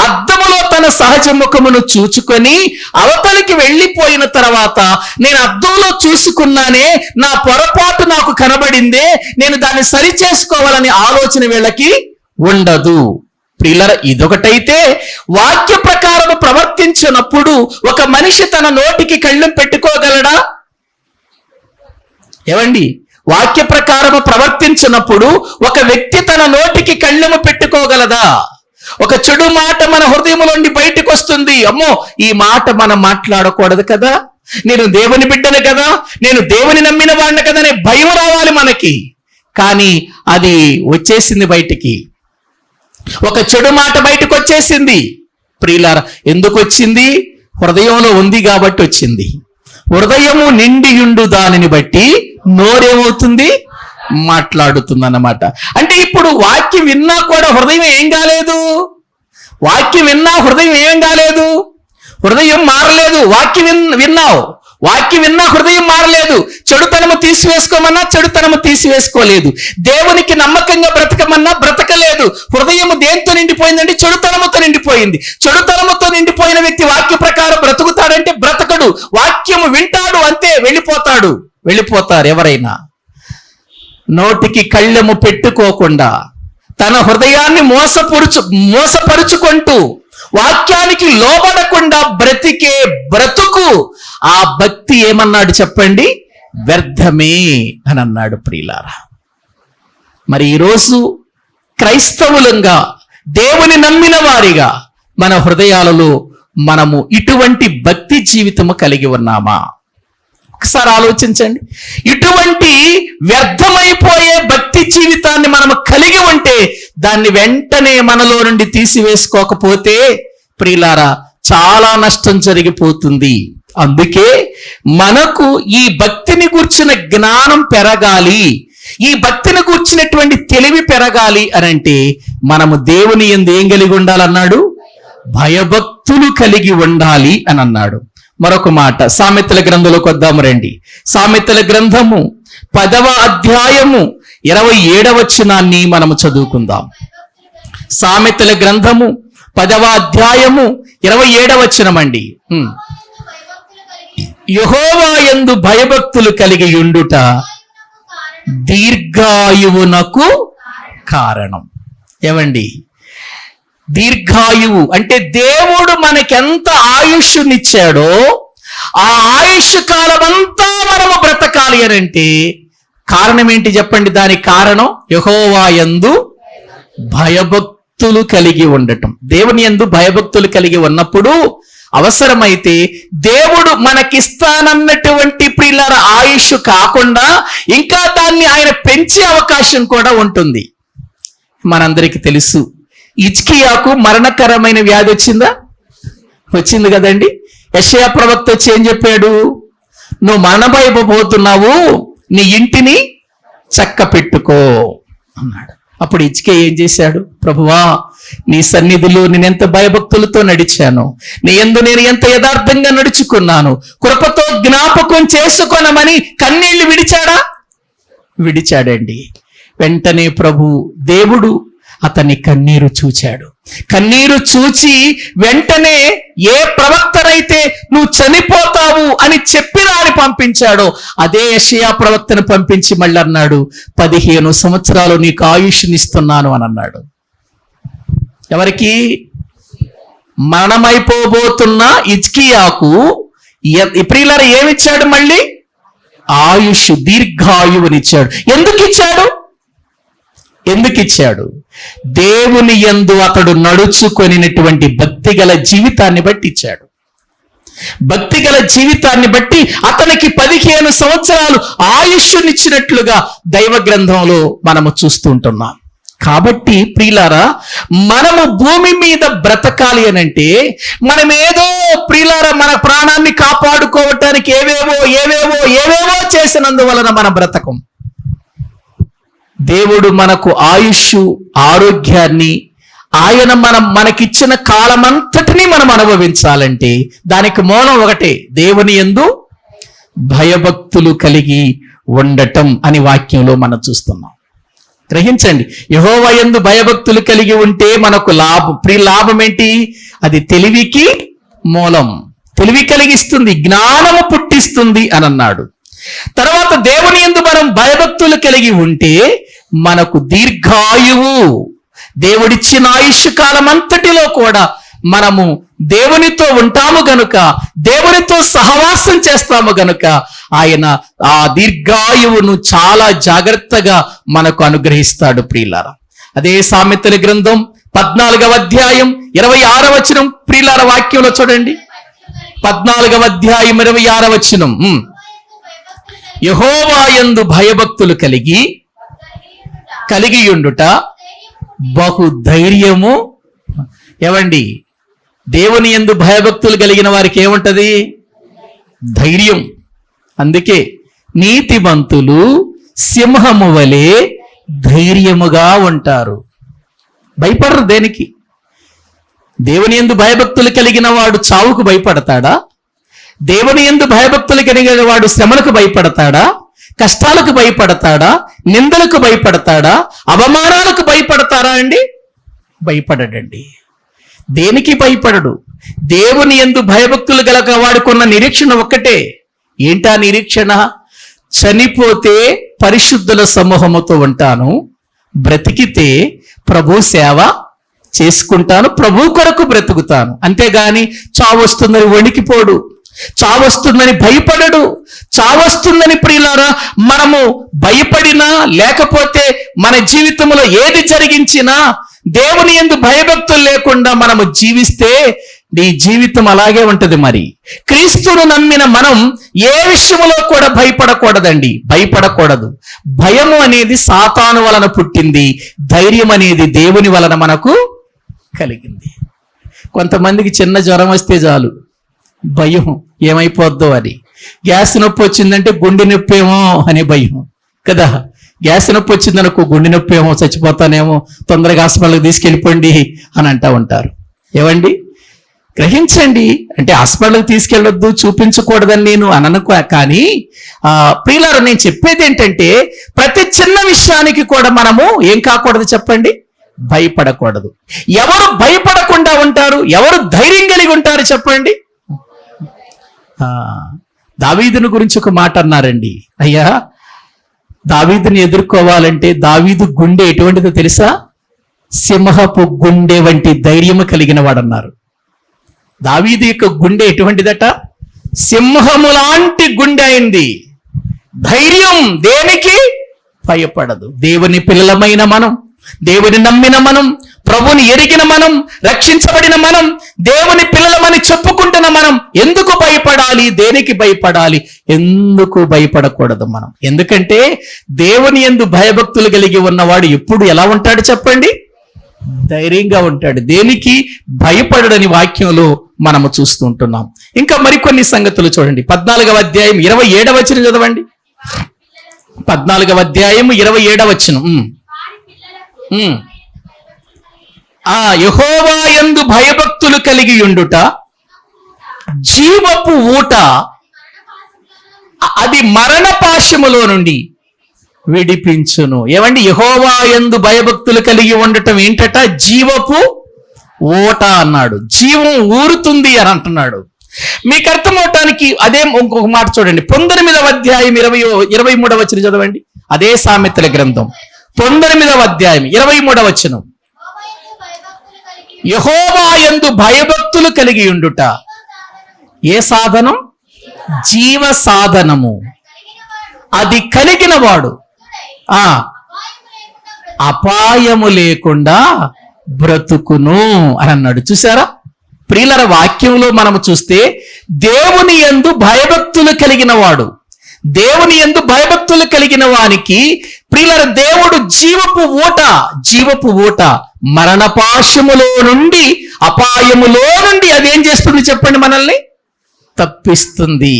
అద్దములో తన సహజ ముఖమును చూచుకొని అవతలికి వెళ్ళిపోయిన తర్వాత నేను అద్దంలో చూసుకున్నానే, నా పొరపాటు నాకు కనబడిందే, నేను దాన్ని సరి చేసుకోవాలని ఆలోచన వీళ్ళకి ఉండదు. ప్రియులారా, ఇదొకటైతే వాక్య ప్రకారం ప్రవర్తించినప్పుడు ఒక మనిషి తన నోటికి కళ్ళెం పెట్టుకోగలడా? ఏమండి, వాక్య ప్రకారము ప్రవర్తించినప్పుడు ఒక వ్యక్తి తన నోటికి కళ్ళెము పెట్టుకోగలదా? ఒక చెడు మాట మన హృదయంలోండి బయటకు వస్తుంది. అమ్మో, ఈ మాట మనం మాట్లాడకూడదు కదా, నేను దేవుని బిడ్డను కదా, నేను దేవుని నమ్మిన వాడిని కదా అనే భయం రావాలి మనకి. కానీ అది వచ్చేసింది బయటికి. ఒక చెడు మాట బయటకు వచ్చేసింది. ప్రియులారా, ఎందుకు వచ్చింది? హృదయంలో ఉంది కాబట్టి వచ్చింది. హృదయము నిండియుండు దానిని బట్టి నోరేమవుతుంది? మాట్లాడుతుంది అన్నమాట. అంటే ఇప్పుడు వాక్యం విన్నా కూడా హృదయం ఏం కాలేదు? వాక్యం విన్నా హృదయం ఏం కాలేదు? హృదయం మారలేదు. వాక్యం విన్నా హృదయం మారలేదు. చెడుతనము తీసివేసుకోమన్నా చెడుతనము తీసివేసుకోలేదు. దేవునికి నమ్మకంగా బ్రతకమన్నా బ్రతకలేదు. హృదయము దేంతో నిండిపోయిందండి? చెడుతనముతో నిండిపోయింది. చెడుతనముతో నిండిపోయిన వ్యక్తి వాక్య ప్రకారం బ్రతుకుతాడంటే బ్రతకడు. వాక్యము వింటాడు, అంతే, వెళ్ళిపోతారు ఎవరైనా. నోటికి కళ్ళెము పెట్టుకోకుండా తన హృదయాన్ని మోసపరుచుకుంటూ వాక్యానికి లోబడకుండా బ్రతికే బ్రతుకు, ఆ భక్తి ఏమన్నాడు చెప్పండి? వ్యర్థమే అని అన్నాడు. ప్రియులారా, మరి ఈరోజు క్రైస్తవులంగా దేవుని నమ్మిన వారిగా మన హృదయాలలో మనము ఇటువంటి భక్తి జీవితము కలిగి ఉన్నామా? ఒకసారి ఆలోచించండి. ఇటువంటి వ్యర్థమైపోయే భక్తి జీవితాన్ని మనము కలిగి ఉంటే దాన్ని వెంటనే మనలో నుండి తీసివేసుకోకపోతే ప్రియులారా చాలా నష్టం జరిగిపోతుంది. అందుకే మనకు ఈ భక్తిని గురించిన జ్ఞానం పెరగాలి. ఈ భక్తిని కూర్చున్నటువంటి తెలివి పెరగాలి అని అంటే మనము దేవుని యందు ఏం కలిగి ఉండాలన్నాడు? భయభక్తులు కలిగి ఉండాలి అని అన్నాడు. మరొక మాట సామెతల గ్రంథంలోకి వద్దాము రండి. సామెతల గ్రంథము 10వ అధ్యాయము 27వ వచనాన్ని మనము చదువుకుందాం. సామెతల గ్రంథము 10వ అధ్యాయము 27వ వచనం అండి. యెహోవా యందు భయభక్తులు కలిగి ఉండుట దీర్ఘాయువునకు కారణం. ఏమండి, దీర్ఘాయువు అంటే దేవుడు మనకెంత ఆయుష్నిచ్చాడో ఆ ఆయుష్ కాలం అంతా మనము బ్రతకాలి అని అంటే కారణం ఏంటి చెప్పండి? దానికి కారణం యెహోవా యందు భయభక్తులు కలిగి ఉండటం. దేవుని యందు భయభక్తులు కలిగి ఉన్నప్పుడు అవసరమైతే దేవుడు మనకిస్తానన్నటువంటి ప్రియులార ఆయుష్ కాకుండా ఇంకా దాన్ని ఆయన పెంచే అవకాశం కూడా ఉంటుంది. మనందరికీ తెలుసు, హిజ్కియాకు మరణకరమైన వ్యాధి వచ్చిందా? వచ్చింది కదండి. యెషయా ప్రవక్త వచ్చి ఏం చెప్పాడు? నువ్వు మరణమైపోతున్నావు, నీ ఇంటిని చక్క పెట్టుకో అన్నాడు. అప్పుడు హిజ్కియా ఏం చేశాడు? ప్రభువా, నీ సన్నిధిలో నేనెంత భయభక్తులతో నడిచాను, నీ యందు నేను ఎంత యథార్థంగా నడుచుకున్నాను, కృపతో జ్ఞాపకం చేసుకొనమని కన్నీళ్లు విడిచాడా? విడిచాడండి. వెంటనే దేవుడు అతని కన్నీరు చూచాడు. కన్నీరు చూచి వెంటనే ఏ ప్రవక్తనైతే నువ్వు చనిపోతావు అని చెప్పినా అని పంపించాడో అదే యెషయా ప్రవక్తను పంపించి మళ్ళీ అన్నాడు, 15 సంవత్సరాలు నీకు ఆయుష్నిస్తున్నాను అని అన్నాడు. ఎవరికి? మరణమైపోబోతున్న హిజ్కియాకు ప్రియులారా ఏమిచ్చాడు? మళ్ళీ ఆయుష్, దీర్ఘాయువునిచ్చాడు. ఎందుకు ఇచ్చాడు? దేవుని యందు అతడు నడుచుకొనినటువంటి భక్తిగల జీవితాన్ని బట్టి ఇచ్చాడు. భక్తిగల జీవితాన్ని బట్టి అతనికి 15 సంవత్సరాలు ఆయుష్నిచ్చినట్లుగా దైవ గ్రంథంలో మనము చూస్తుంటున్నాం. కాబట్టి ప్రియులారా, మనము భూమి మీద బ్రతకాలి అనంటే మనమేదో ప్రియులారా మన ప్రాణాన్ని కాపాడుకోవటానికి ఏవేవో చేసినందువలన మన బ్రతకం. దేవుడు మనకు ఆయుష్, ఆరోగ్యాన్ని ఆయన మనకిచ్చిన కాలమంతటినీ మనం అనుభవించాలంటే దానికి మూలం ఒకటే, దేవుని యందు భయభక్తులు కలిగి ఉండటం అని వాక్యంలో మనం చూస్తున్నాం. గ్రహించండి, యెహోవా యందు భయభక్తులు కలిగి ఉంటే మనకు లాభం ఏంటి? అది తెలివికి మూలం, తెలివి కలిగిస్తుంది, జ్ఞానము పుట్టిస్తుంది అని అన్నాడు. తర్వాత దేవుని యందు మనం భయభక్తులు కలిగి ఉంటే మనకు దీర్ఘాయువు, దేవుడిచ్చిన ఆయుష్ కాలం అంతటిలో కూడా మనము దేవునితో ఉంటాము గనుక, దేవునితో సహవాసం చేస్తాము గనుక ఆయన ఆ దీర్ఘాయువును చాలా జాగ్రత్తగా మనకు అనుగ్రహిస్తాడు. ప్రియులారా, అదే సామెతల గ్రంథం 14వ అధ్యాయం 26వ వచనం ప్రియులారా వాక్యంలో చూడండి. 14వ అధ్యాయం 26వ వచనం, యెహోవా యందు భయభక్తులు కలిగి ఉండుట బహుధైర్యము. ఏవండి, దేవుని యందు భయభక్తులు కలిగిన వారికి ఏముంటది? ధైర్యం. అందుకే నీతిమంతులు సింహము వలె ధైర్యముగా ఉంటారు, భయపడరు దేనికి. దేవుని యందు భయభక్తులు కలిగిన వాడు చావుకు భయపడతాడా? దేవుని యందు భయభక్తులు కలిగిన వాడు శ్రమలకు భయపడతాడా? కష్టాలకు భయపడతాడా? నిందలకు భయపడతాడా? అవమానాలకు భయపడతారా అండి? భయపడడండి. దేనికి భయపడడు. దేవుని యందు భయభక్తులు గల వాడుకున్న నిరీక్షణ ఒక్కటే. ఏంటా నిరీక్షణ? చనిపోతే పరిశుద్ధుల సమూహముతో ఉంటాను, బ్రతికితే ప్రభు సేవ చేసుకుంటాను, ప్రభు కొరకు బ్రతుకుతాను. అంతేగాని చావొస్తుందని వణికిపోడు, చావొస్తుందని భయపడడు. చావొస్తుందని ప్రియులారా మనము భయపడినా లేకపోతే మన జీవితంలో ఏది జరిగించినా దేవుని యందు భయభక్తులు లేకుండా మనము జీవిస్తే నీ జీవితం అలాగే ఉంటది. మరి క్రీస్తును నమ్మిన మనం ఏ విషయంలో కూడా భయపడకూడదండి, భయపడకూడదు. భయము అనేది సాతాను వలన పుట్టింది, ధైర్యం అనేది దేవుని వలన మనకు కలిగింది. కొంతమందికి చిన్న జ్వరం వస్తే చాలు భయం, ఏమైపోద్దో అని. గ్యాస్ నొప్పి వచ్చిందంటే గుండె నొప్పి ఏమో అనే భయం కదా. గ్యాస్ నొప్పి వచ్చిందనుకో, గుండె నొప్పి ఏమో, చచ్చిపోతానేమో, తొందరగా హాస్పిటల్కి తీసుకెళ్ళిపోండి అని అంటూ ఉంటారు. ఏవండి, గ్రహించండి. అంటే హాస్పిటల్కి తీసుకెళ్ళొద్దు, చూపించకూడదని నేను అనను, కానీ ప్రియులారా, నేను చెప్పేది ఏంటంటే ప్రతి చిన్న విషయానికి కూడా మనము ఏం కాకూడదు చెప్పండి, భయపడకూడదు. ఎవరు భయపడకుండా ఉంటారు? ఎవరు ధైర్యం కలిగి ఉంటారు చెప్పండి? దావీదుని గురించి ఒక మాట అన్నారండి. అయ్యా, దావీదుని ఎదుర్కోవాలంటే దావీదు గుండె ఎటువంటిదో తెలుసా? సింహపు గుండె వంటి ధైర్యము కలిగిన వాడన్నారు. దావీదు యొక్క గుండె ఎటువంటిదట? సింహము లాంటి గుండె అయింది. ధైర్యం, దేనికి భయపడదు. దేవుని పిల్లలమైన మనం, దేవుని నమ్మిన మనం, ప్రభుని ఎరిగిన మనం, రక్షించబడిన మనం, దేవుని పిల్లలమని చెప్పుకుంటున్న మనం ఎందుకు భయపడాలి? దేనికి భయపడాలి? ఎందుకు భయపడకూడదు మనం? ఎందుకంటే దేవుని యందు భయభక్తులు కలిగి ఉన్నవాడు ఎప్పుడు ఎలా ఉంటాడు చెప్పండి? ధైర్యంగా ఉంటాడు. దేనికి భయపడని వాక్యంలో మనము చూస్తుంటున్నాం. ఇంకా మరికొన్ని సంగతులు చూడండి. 14వ అధ్యాయం 27వ వచనం చదవండి. 14వ అధ్యాయం 27వ వచనం. యెహోవా యందు భయభక్తులు కలిగి ఉండుట జీవపు ఊట, అది మరణ పాశములో నుండి విడిపించును. ఏమండి, యెహోవా యందు భయభక్తులు కలిగి ఉండటం ఏంటట? జీవపు ఊట అన్నాడు. జీవం ఊరుతుంది అని అంటున్నాడు. మీకు అర్థమవటానికి అదే ఇంకొక మాట చూడండి. 19వ అధ్యాయం 23వ వచనం చదవండి. అదే సామెతల గ్రంథం 19వ అధ్యాయం 23వ వచనం. యెహోవా యందు భయభక్తులు కలిగి ఉండుట ఏ సాధనం? జీవ సాధనము. అది కలిగిన వాడు అపాయము లేకుండా బ్రతుకును అని అన్నాడు. చూసారా ప్రియులర, వాక్యంలో మనము చూస్తే దేవుని యందు భయభక్తులు కలిగిన వాడు, దేవుని యందు భయభక్తులు కలిగిన వానికి ప్రియులర దేవుడు జీవపు ఊట మరణపాశములో నుండి, అపాయములో నుండి అదేం చేస్తుంది చెప్పండి? మనల్ని తప్పిస్తుంది.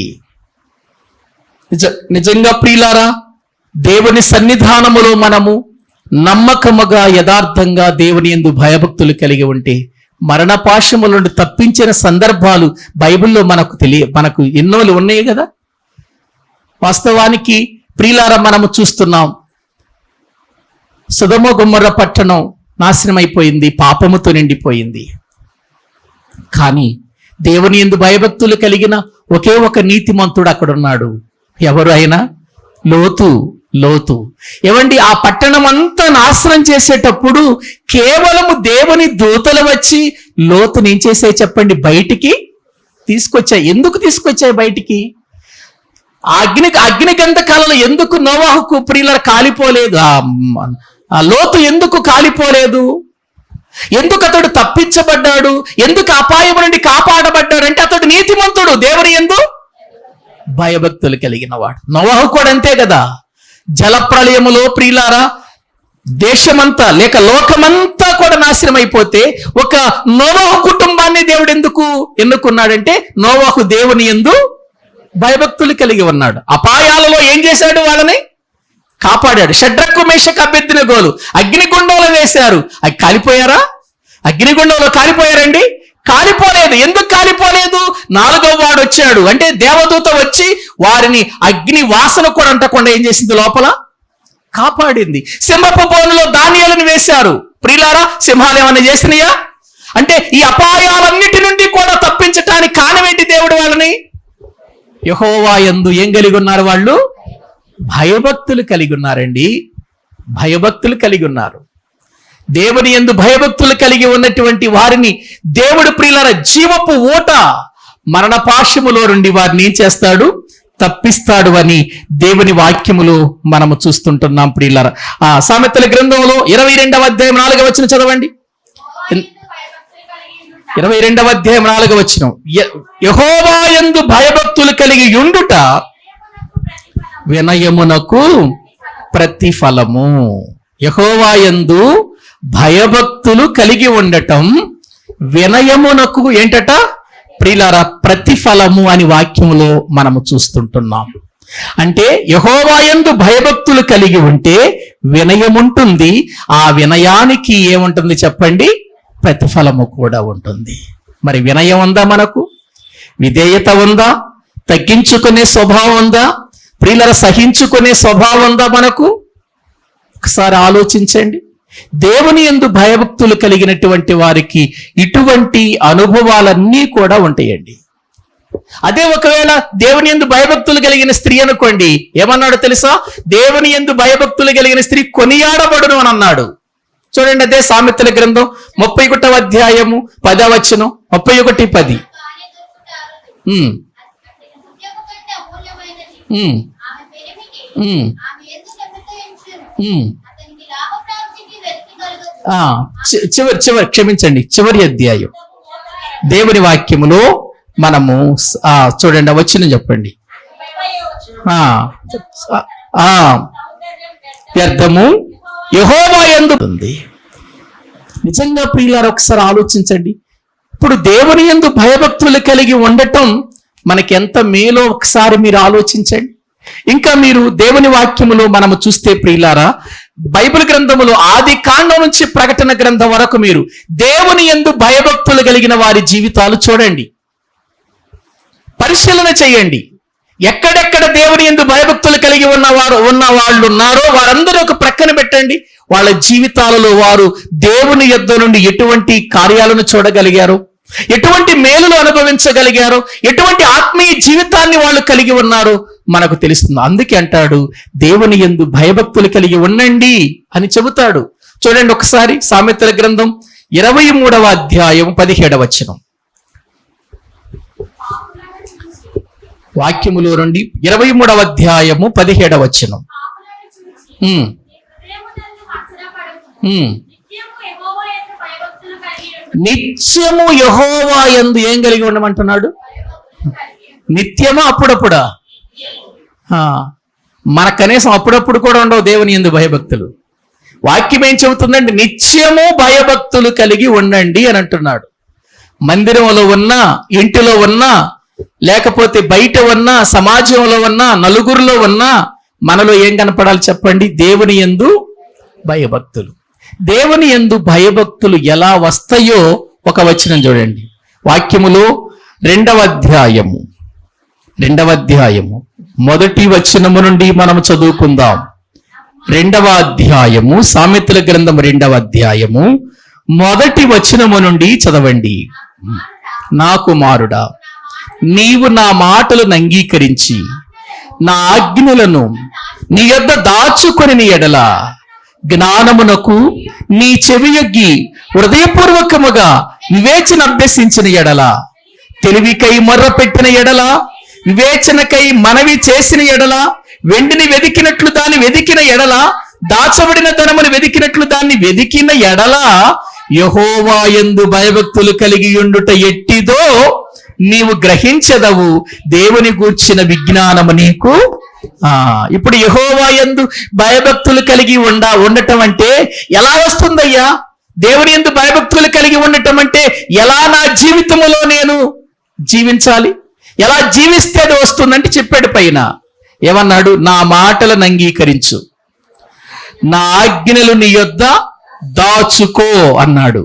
నిజంగా ప్రియులారా, దేవుని సన్నిధానములో మనము నమ్మకముగా యథార్థంగా దేవుని యందు భయభక్తులు కలిగి ఉంటే మరణపాశముల నుండి తప్పించిన సందర్భాలు బైబిల్లో మనకు ఎన్నో ఉన్నాయి కదా. వాస్తవానికి ప్రియులారా, మనము చూస్తున్నాం, సొదొమ గొమొర్రా పట్టణం నాశనమైపోయింది, పాపముతో నిండిపోయింది. కానీ దేవుని యందు భయభక్తులు కలిగిన ఒకే ఒక నీతిమంతుడు అక్కడ ఉన్నాడు. ఎవరు అయినా? లోతు. ఏమండి, ఆ పట్టణం అంతా నాశనం చేసేటప్పుడు కేవలము దేవుని దూతలు వచ్చి లోతుని ఏం చేసాయి చెప్పండి? బయటికి తీసుకొచ్చాయి. ఎందుకు తీసుకొచ్చాయి బయటికి? అగ్ని గంధకాలలో ఎందుకు నోవాహుకు ప్రియుల కాలిపోలేదు? ఆ లోతు ఎందుకు కాలిపోలేదు? ఎందుకు అతడు తప్పించబడ్డాడు? ఎందుకు అపాయం నుండి కాపాడబడ్డాడు? అంటే అతడు నీతిమంతుడు, దేవుని యందు భయభక్తులు కలిగిన వాడు. నోవాహు కూడా అంతే కదా. జలప్రళయములో ప్రియులారా దేశమంతా లేక లోకమంతా కూడా నాశనం అయిపోతే ఒక నోవాహు కుటుంబాన్ని దేవుడు ఎందుకు ఎన్నుకున్నాడంటే నోవాహు దేవుని యందు భయభక్తులు కలిగి ఉన్నాడు. అపాయాలలో ఏం చేశాడు? వాళ్ళని కాపాడాడు. షడ్రకు మేషకు అబేద్నెగోలు అగ్నిగుండంలో వేశారు. అవి కాలిపోయారా? అగ్నిగుండంలో కాలిపోయారండి? కాలిపోలేదు. ఎందుకు కాలిపోలేదు? 4వ వాడు వచ్చాడు, అంటే దేవదూత వచ్చి వారిని అగ్ని వాసన కూడా అంటకుండా ఏం చేసింది? లోపల కాపాడింది. సింహపు బోనులో ధాన్యాలను వేశారు. ప్రియులారా, సింహాలు ఏమైనా చేసినాయా? అంటే ఈ అపాయాలన్నిటి నుండి కూడా తప్పించటానికి కారణం ఏంటి? దేవుడు వాళ్ళని యెహోవా యందు ఏం కలిగి ఉన్నారు? వాళ్ళు భయభక్తులు కలిగి ఉన్నారండి. భయభక్తులు కలిగి ఉన్నారు. దేవుని యందు భయభక్తులు కలిగి ఉన్నటువంటి వారిని దేవుడు ప్రియులారా జీవపు ఊట మరణపాశములో నుండి వారిని ఏం చేస్తాడు? తప్పిస్తాడు అని దేవుని వాక్యములో మనము చూస్తుంటున్నాం ప్రియులారా. సామెతల గ్రంథంలో 22వ అధ్యాయం 4వ వచనం చదవండి. 22వ అధ్యాయం 4వ వచనం. యెహోవా యందు భయభక్తులు కలిగి ఉండుట వినయమునకు ప్రతిఫలము. యెహోవా యందు భయభక్తులు కలిగి ఉండటం వినయమునకు ఏంటట? ప్రియులారా ప్రతిఫలము అని వాక్యములో మనము చూస్తుంటున్నాం. అంటే యెహోవా యందు భయభక్తులు కలిగి ఉంటే వినయం ఉంటుంది. ఆ వినయానికి ఏముంటుంది చెప్పండి? ప్రతిఫలము కూడా ఉంటుంది. మరి వినయం ఉందా మనకు? విధేయత ఉందా? తగ్గించుకునే స్వభావం ఉందా? ప్రియులరా, సహించుకునే స్వభావం ఉందా మనకు? ఒకసారి ఆలోచించండి. దేవుని యందు భయభక్తులు కలిగినటువంటి వారికి ఇటువంటి అనుభవాలన్నీ కూడా ఉంటాయండి. అదే ఒకవేళ దేవుని యందు భయభక్తులు కలిగిన స్త్రీ అనుకోండి, ఏమన్నాడు తెలుసా? దేవుని యందు భయభక్తులు కలిగిన స్త్రీ కొనియాడబడును అని అన్నాడు. చూడండి, అదే సామెతల గ్రంథం 31వ అధ్యాయము 10వ వచనం. 31:10. క్షమించండి, చివరి అధ్యాయం దేవుని వాక్యములో మనము చూడండి, వచ్చిన చెప్పండి. వ్యర్థము యెహోవా యందు ఉంది. నిజంగా ప్రియులారా, ఒకసారి ఆలోచించండి. ఇప్పుడు దేవుని యందు భయభక్తులు కలిగి ఉండటం మనకి ఎంత మేలో ఒకసారి మీరు ఆలోచించండి. ఇంకా మీరు దేవుని వాక్యములో మనము చూస్తే ప్రియులారా, బైబిల్ గ్రంథములో ఆది కాండం నుంచి ప్రకటన గ్రంథం వరకు మీరు దేవుని యందు భయభక్తులు కలిగిన వారి జీవితాలు చూడండి, పరిశీలన చేయండి. ఎక్కడెక్కడ దేవుని యందు భయభక్తులు కలిగి ఉన్న వాళ్ళు ఉన్నారో వారందరూ ఒక ప్రక్కన పెట్టండి. వాళ్ళ జీవితాలలో వారు దేవుని యొద్ద నుండి ఎటువంటి కార్యాలను చూడగలిగారు, ఎటువంటి మేలులు అనుభవించగలిగారు, ఎటువంటి ఆత్మీయ జీవితాన్ని వాళ్ళు కలిగి ఉన్నారో మనకు తెలుస్తుంది. అందుకే అంటాడు, దేవుని యందు భయభక్తులు కలిగి ఉండండి అని చెబుతాడు. చూడండి ఒకసారి సామెతల గ్రంథం 23వ అధ్యాయం 17వ వచనం. వాక్యములో నుండి 23వ అధ్యాయము 17వ వచనం. నిత్యము యెహోవా యందు ఏం కలిగి ఉండమంటున్నాడు? నిత్యమా అప్పుడప్పుడా? మన కనీసం అప్పుడప్పుడు కూడా ఉండవు దేవుని యందు భయభక్తులు. వాక్యం ఏం చెబుతుందండి? నిత్యము భయభక్తులు కలిగి ఉండండి అని అంటున్నాడు. మందిరంలో ఉన్నా, ఇంటిలో ఉన్నా, లేకపోతే బయట ఉన్నా, సమాజంలో ఉన్నా, నలుగురిలో ఉన్నా మనలో ఏం కనపడాలి చెప్పండి? దేవుని యందు భయభక్తులు. దేవుని యందు భయభక్తులు ఎలా వస్తాయో ఒక వచనం చూడండి. వాక్యములో 2వ అధ్యాయము 1వ వచనము నుండి మనం చదువుకుందాం. 2వ అధ్యాయము సామెతల గ్రంథం 2వ అధ్యాయము 1వ వచనము నుండి చదవండి. నా కుమారుడా, నీవు నా మాటలను అంగీకరించి నా ఆజ్ఞలను నీ యొద్ద దాచుకొని ఎడల, జ్ఞానమునకు నీ చెవియొగ్గి హృదయపూర్వకముగా వివేచన అభ్యసించిన ఎడల, తెలివికై మొర్ర పెట్టిన ఎడల, వివేచనకై మనవి చేసిన ఎడల, వెండిని వెదికినట్లు దాన్ని వెదికిన ఎడల, దాచబడిన ధనమును వెదికినట్లు దాన్ని వెదికిన ఎడల, యెహోవా యందు భయభక్తులు కలిగి ఉండుట ఎట్టిదో నీవు గ్రహించదవు. దేవుని గూర్చిన విజ్ఞానము నీకు. ఇప్పుడు యెహోవా యందు భయభక్తులు కలిగి ఉండటం అంటే ఎలా వస్తుందయ్యా? దేవుని యందు భయభక్తులు కలిగి ఉండటం అంటే ఎలా నా జీవితంలో నేను జీవించాలి, ఎలా జీవిస్తే అది వస్తుందంటే చెప్పాడు పైన. ఏమన్నాడు? నా మాటలను అంగీకరించు, నా ఆజ్ఞలు నీ యొద్ద దాచుకో అన్నాడు.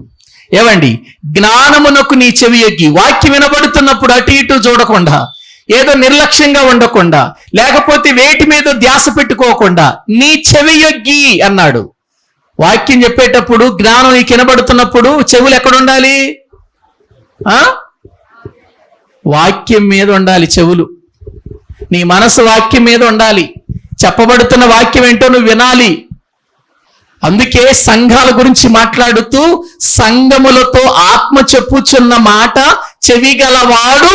ఏమండి, జ్ఞానమునకు నీ చెవియొగ్గి, వాక్యం వినబడుతున్నప్పుడు అటు ఇటు చూడకుండా, ఏదో నిర్లక్ష్యంగా ఉండకుండా, లేకపోతే వేటి మీద ధ్యాస పెట్టుకోకుండా నీ చెవియొగ్గి అన్నాడు. వాక్యం చెప్పేటప్పుడు జ్ఞానం నీకు వినబడుతున్నప్పుడు చెవులు ఎక్కడ ఉండాలి? వాక్యం మీద ఉండాలి చెవులు. నీ మనసు వాక్యం మీద ఉండాలి. చెప్పబడుతున్న వాక్యం ఏంటో నువ్వు వినాలి. అందుకే సంఘాల గురించి మాట్లాడుతూ, సంఘములతో ఆత్మ చెప్పుచున్న మాట చెవిగలవాడు.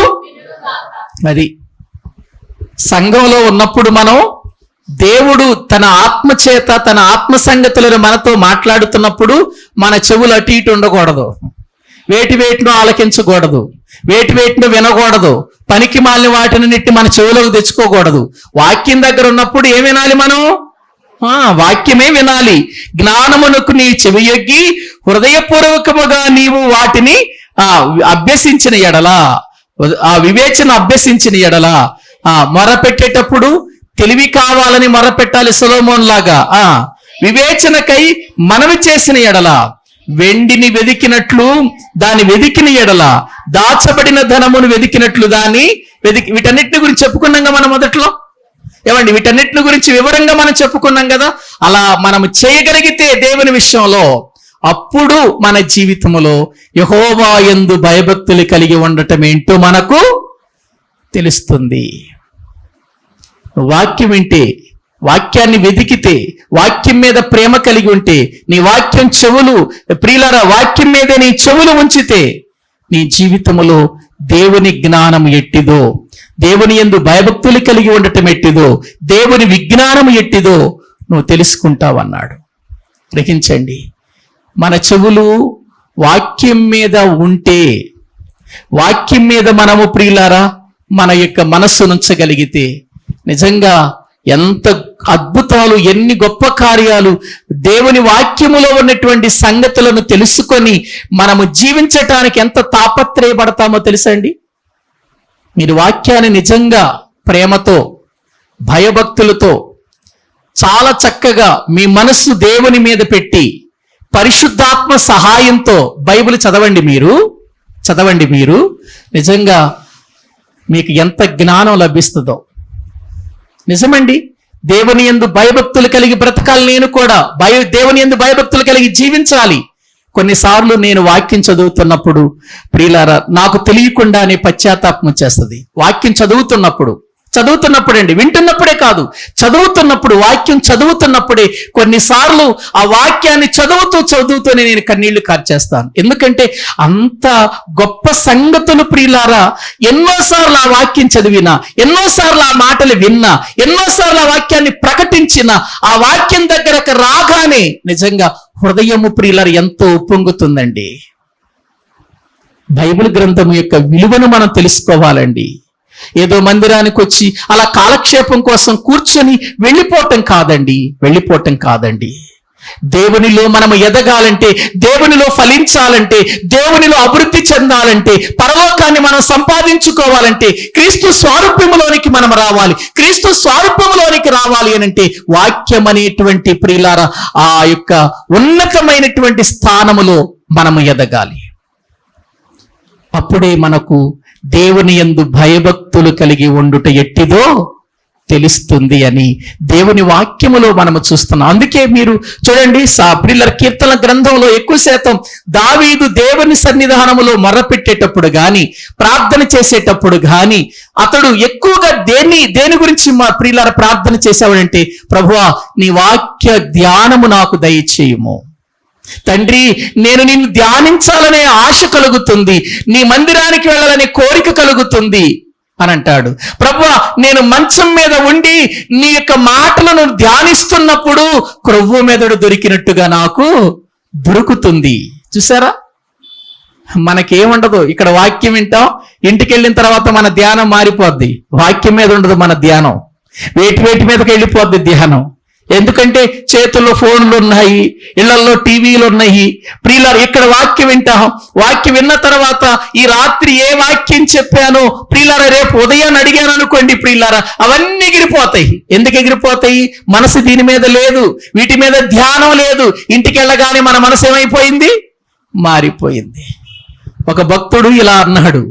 అది సంఘంలో ఉన్నప్పుడు మనం దేవుడు తన ఆత్మ చేత తన ఆత్మ సంగతులను మనతో మాట్లాడుతున్నప్పుడు మన చెవులు అటు ఇటు ఉండకూడదు, వేటినో ఆలకించకూడదు, వేటినో వినకూడదు, పనికి మాలిన వాటిని నెట్టి మన చెవులోకి తెచ్చుకోకూడదు. వాక్యం దగ్గర ఉన్నప్పుడు ఏం వినాలి మనం? వాక్యమే వినాలి. జ్ఞానమునకు నీ చెవియొగ్గి హృదయపూర్వకముగా నీవు వాటిని అభ్యసించిన ఎడల, ఆ వివేచన అభ్యసించిన ఎడల, మొర పెట్టేటప్పుడు తెలివి కావాలని మొరపెట్టాలి సొలొమోన్ లాగా. వివేచనకై మనవి చేసిన ఎడల, వెండిని వెదికినట్లు దాన్ని వెదికిన ఎడల, దాచబడిన ధనమును వెదికినట్లు దాన్ని వీటన్నిటిని గురించి చెప్పుకున్నాం మనం మొదట్లో. ఏమండి, వీటన్నిటిని గురించి వివరంగా మనం చెప్పుకున్నాం కదా. అలా మనం చేయగలిగితే దేవుని విషయంలో, అప్పుడు మన జీవితంలో యెహోవా యందు భయభక్తులు కలిగి ఉండటం ఏంటో మనకు తెలుస్తుంది. వాక్యం వింటే, వాక్యాన్ని వెతికితే, వాక్యం మీద ప్రేమ కలిగి ఉంటే, నీ వాక్యం చెవులు ప్రియులారా, వాక్యం మీద నీ చెవులు ఉంచితే నీ జీవితంలో దేవుని జ్ఞానం ఎట్టిదో, దేవుని యందు భయభక్తులు కలిగి ఉండటం ఎట్టిదో, దేవుని విజ్ఞానం ఎట్టిదో నువ్వు తెలుసుకుంటావన్నాడు. గ్రహించండి, మన చెవులు వాక్యం మీద ఉంటే, వాక్యం మీద మనము ప్రియులారా మన యొక్క మనస్సు ఉంచగలిగితే, నిజంగా ఎంత అద్భుతాలు, ఎన్ని గొప్ప కార్యాలు దేవుని వాక్యములో ఉన్నటువంటి సంగతులను తెలుసుకొని మనము జీవించటానికి ఎంత తాపత్రయపడతామో తెలుసండి. మీరు వాక్యాన్ని నిజంగా ప్రేమతో, భయభక్తులతో, చాలా చక్కగా మీ మనస్సు దేవుని మీద పెట్టి, పరిశుద్ధాత్మ సహాయంతో బైబిల్ చదవండి మీరు నిజంగా మీకు ఎంత జ్ఞానం లభిస్తుందో. నిజమండి, దేవుని యందు భయభక్తులు కలిగి బ్రతకాలి. నేను కూడా దేవుని యందు భయభక్తులు కలిగి జీవించాలి. కొన్నిసార్లు నేను వాక్యం చదువుతున్నప్పుడు ప్రియులారా నాకు తెలియకుండానే పశ్చాత్తాపం వచ్చేస్తుంది. వాక్యం చదువుతున్నప్పుడు అండి, వింటున్నప్పుడే కాదు, చదువుతున్నప్పుడు, వాక్యం చదువుతున్నప్పుడే కొన్నిసార్లు ఆ వాక్యాన్ని చదువుతూనే నేను కన్నీళ్లు కార్చేస్తాను. ఎందుకంటే అంత గొప్ప సంగతులు ప్రియులారా, ఎన్నోసార్లు ఆ వాక్యం చదివినా, ఎన్నోసార్లు ఆ మాటలు విన్నా, ఎన్నోసార్లు ఆ వాక్యాన్ని ప్రకటించిన, ఆ వాక్యం దగ్గరకు రాగానే నిజంగా హృదయము ప్రియులారా ఎంతో ఉప్పొంగుతుందండి. బైబిల్ గ్రంథం యొక్క విలువను మనం తెలుసుకోవాలండి. ఏదో మందిరానికి వచ్చి అలా కాలక్షేపం కోసం కూర్చొని వెళ్ళిపోవటం కాదండి. దేవునిలో మనం ఎదగాలంటే, దేవునిలో ఫలించాలంటే, దేవునిలో అభివృద్ధి చెందాలంటే, పరలోకాన్ని మనం సంపాదించుకోవాలంటే, క్రీస్తు స్వారూప్యములోనికి మనం రావాలి. క్రీస్తు స్వారూప్యములోనికి రావాలి అనంటే వాక్యం అనేటువంటి ప్రియులారా ఆ యొక్క ఉన్నతమైనటువంటి స్థానములో మనము ఎదగాలి. అప్పుడే మనకు దేవుని యందు భయభక్తులు కలిగి ఉండుట ఎట్టిదో తెలుస్తుంది అని దేవుని వాక్యములో మనము చూస్తున్నాం. అందుకే మీరు చూడండి, ప్రియులారా కీర్తన గ్రంథంలో ఎక్కువ శాతం దావీదు దేవుని సన్నిధానములో మొర్రపెట్టేటప్పుడు గాని, ప్రార్థన చేసేటప్పుడు గాని అతడు ఎక్కువగా దేని గురించి ప్రియులారా ప్రార్థన చేసేవాడంటే, ప్రభువా నీ వాక్య ధ్యానము నాకు దయచేయుము. తండ్రి, నేను నిన్ను ధ్యానించాలనే ఆశ కలుగుతుంది, నీ మందిరానికి వెళ్ళాలనే కోరిక కలుగుతుంది అని అంటాడు. ప్రభువా, నేను మంచం మీద ఉండి నీ యొక్క మాటలను ధ్యానిస్తున్నప్పుడు క్రొవ్వు మెదడు దొరికినట్టుగా నాకు దొరుకుతుంది. చూసారా, మనకేముండదు. ఇక్కడ వాక్యం వింటాం, ఇంటికి వెళ్ళిన తర్వాత మన ధ్యానం మారిపోద్ది. వాక్యం మీద ఉండదు మన ధ్యానం, వేటి మీదకి వెళ్ళిపోద్ది ధ్యానం. ఎందుకంటే చేతుల్లో ఫోన్లు ఉన్నాయి, ఇళ్లలో టీవీలు ఉన్నాయి. ప్రియులారా, ఇక్కడ వాక్యం వింటాం, వాక్యం విన్న తర్వాత ఈ రాత్రి ఏ వాక్యం చెప్పానో ప్రియులారా రేపు ఉదయాన్ని అడిగాను అనుకోండి ప్రియులారా, అవన్నీ ఎగిరిపోతాయి. ఎందుకు ఎగిరిపోతాయి? మనసు దీని మీద లేదు, వీటి మీద ధ్యానం లేదు. ఇంటికి వెళ్ళగానే మన మనసు ఏమైపోయింది? మారిపోయింది. ఒక భక్తుడు ఇలా అన్నాడు,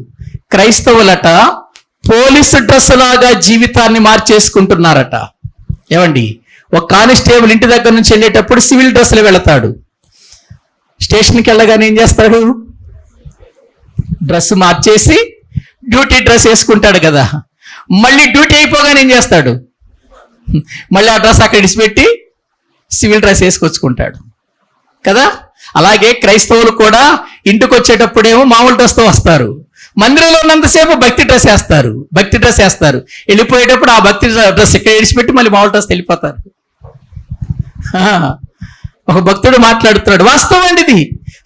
క్రైస్తవులట పోలీసు డ్రెస్ లాగా జీవితాన్ని మార్చేసుకుంటున్నారట. ఏమండి, ఒక కానిస్టేబుల్ ఇంటి దగ్గర నుంచి వెళ్ళేటప్పుడు సివిల్ డ్రెస్సులు వెళతాడు, స్టేషన్కి వెళ్ళగానే ఏం చేస్తాడు? డ్రెస్ మార్చేసి డ్యూటీ డ్రెస్ వేసుకుంటాడు కదా. మళ్ళీ డ్యూటీ అయిపోగానే ఏం చేస్తాడు? మళ్ళీ ఆ డ్రెస్ అక్కడ ఇడిచిపెట్టి సివిల్ డ్రెస్ వేసుకొచ్చుకుంటాడు కదా. అలాగే క్రైస్తవులు కూడా ఇంటికి వచ్చేటప్పుడేమో మామూలు డ్రెస్తో వస్తారు, మందిరంలో ఉన్నంతసేపు భక్తి డ్రెస్ వేస్తారు, వెళ్ళిపోయేటప్పుడు ఆ భక్తి డ్రెస్ ఇక్కడ ఇడిచిపెట్టి మళ్ళీ మామూలు డ్రెస్ వెళ్ళిపోతారు. ఒక భక్తుడు మాట్లాడుతున్నాడు, వాస్తవం అండి ఇది.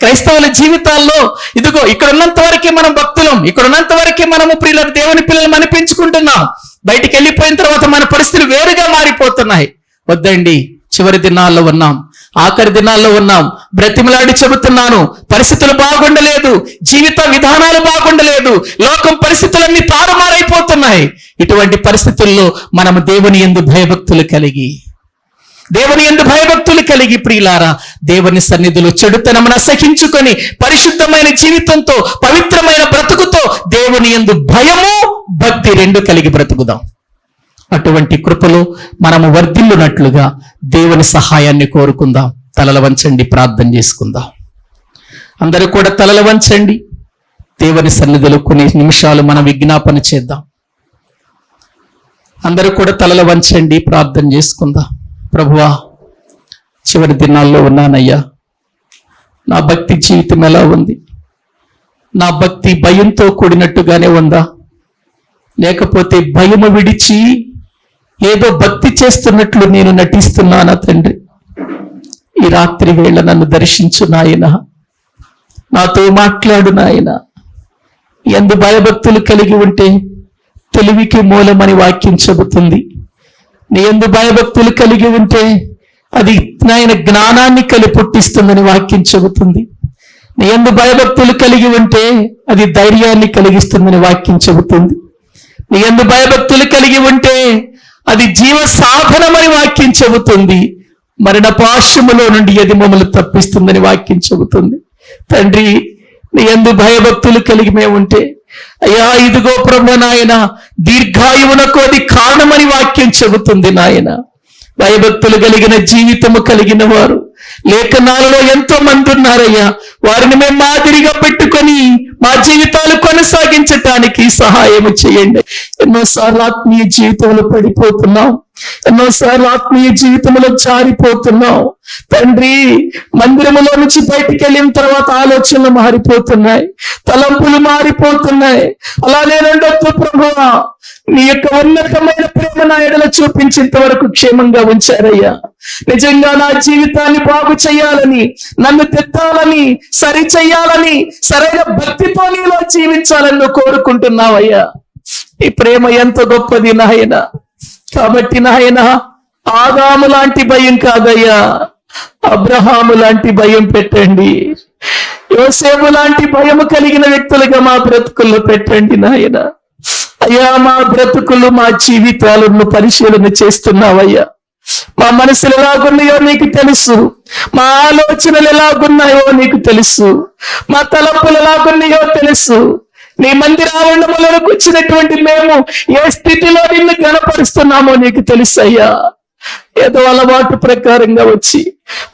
క్రైస్తవుల జీవితాల్లో ఇదిగో ఇక్కడ ఉన్నంత వరకే మనం భక్తులం, ఇక్కడ ఉన్నంత వరకే మనము ప్రియుల దేవుని పిల్లలు అనిపించుకుంటున్నాం. బయటికి వెళ్ళిపోయిన తర్వాత మన పరిస్థితులు వేరుగా మారిపోతున్నాయి. వద్దండి, చివరి దినాల్లో ఉన్నాం. ఆఖరి దినాల్లో ఉన్నాం. బ్రతిమలాడి చెబుతున్నాను, పరిస్థితులు బాగుండలేదు, జీవిత విధానాలు బాగుండలేదు, లోకం పరిస్థితులన్నీ తారుమారైపోతున్నాయి. ఇటువంటి పరిస్థితుల్లో మనము దేవుని యందు భయభక్తులు కలిగి ప్రియులారా, దేవుని సన్నిధిలో చెడుతనమును అసహించుకొని పరిశుద్ధమైన జీవితంతో, పవిత్రమైన బ్రతుకుతో దేవుని యందు భయము భక్తి రెండు కలిగి బ్రతుకుదాం. అటువంటి కృపలో మనము వర్ధిల్లునట్లుగా దేవుని సహాయాన్ని కోరుకుందాం. తలలు వంచండి, ప్రార్థన చేసుకుందాం. అందరూ కూడా తలలు వంచండి. దేవుని సన్నిధిలో కొన్ని నిమిషాలు మనం విజ్ఞాపన చేద్దాం. అందరూ కూడా తలలు వంచండి, ప్రార్థన చేసుకుందాం. ప్రభువా, చివరి దినాల్లో ఉన్నానయ్యా. నా భక్తి జీవితం ఎలా ఉంది? నా భక్తి భయంతో కూడినట్టుగానే ఉందా? లేకపోతే భయము విడిచి ఏదో భక్తి చేస్తున్నట్లు నేను నటిస్తున్నానా తండ్రి? ఈ రాత్రి వేళ నన్ను దర్శించు నాయన, నాతో మాట్లాడు నాయన. ఎందు భయభక్తులు కలిగి ఉంటే తెలివికి మూలమని వాక్యం చెబుతుంది. నీ ఎందు భయభక్తులు కలిగి ఉంటే అది నాయన జ్ఞానాన్ని పుట్టిస్తుందని వాక్యం చెబుతుంది. నీ యందు భయభక్తులు కలిగి ఉంటే అది ధైర్యాన్ని కలిగిస్తుందని వాక్యం చెబుతుంది. నీ యందు భయభక్తులు కలిగి ఉంటే అది జీవ సాధనమని వాక్యం చెబుతుంది. మరణ పాశములో నుండి అది మమ్మల్ని తప్పిస్తుందని వాక్యం చెబుతుంది. తండ్రి, నీ యందు భయభక్తులు కలిగి మేము ఉంటే అయ్యా, ఇదిగో ప్రభు నాయన, దీర్ఘాయువునకు అది కారణమని వాక్యం చెబుతుంది నాయన. భయభక్తులు కలిగిన జీవితము కలిగిన వారు లేఖనాలలో ఎంతో మంది ఉన్నారయ్యా. వారిని మేము మాదిరిగా పెట్టుకొని మా జీవితాలు కొనసాగించటానికి సహాయం చేయండి. ఎన్నోసార్లు ఆత్మీయ జీవితంలో పడిపోతున్నాం, ఎన్నోసార్లు ఆత్మీయ జీవితంలో జారిపోతున్నాం తండ్రి. మందిరములో నుంచి బయటికి వెళ్ళిన తర్వాత ఆలోచనలు మారిపోతున్నాయి, తలంపులు మారిపోతున్నాయి. అలానే రెండొద్దు ప్రభువా, నీ యొక్క ఉన్నతమైన ప్రేమ నా ఎడల చూపించేంత వరకు క్షేమంగా ఉంచారయ్యా. నిజంగా నా జీవితాన్ని బాగు చేయాలని, నన్ను తెత్తాలని, సరి చెయ్యాలని, సరైన భక్తితో నీలో జీవించాలని నువ్వు కోరుకుంటున్నావయ్యా. ఈ ప్రేమ ఎంత గొప్పది నాయన. కాబట్టి నాయన, ఆదాము లాంటి భయం కాదయ్యా, అబ్రహాము లాంటి భయం పెట్టండి. యోసేపు లాంటి భయము కలిగిన వ్యక్తులుగా మా బ్రతుకుల్లో పెట్టండి నాయన. అయ్యా, మా బ్రతుకులు, మా జీవితాలను పరిశీలన చేస్తున్నావయ్యా. మా మనసులు ఎలాగున్నాయో నీకు తెలుసు, మా ఆలోచనలు ఎలాగున్నాయో నీకు తెలుసు, మా తలంపులు ఎలాగున్నాయో తెలుసు. నీ మందిరావరణములకు వచ్చినటువంటి మేము ఏ స్థితిలో నిన్ను గణపరుస్తున్నామో నీకు తెలుసు అయ్యా. ఏదో అలవాటు ప్రకారంగా వచ్చి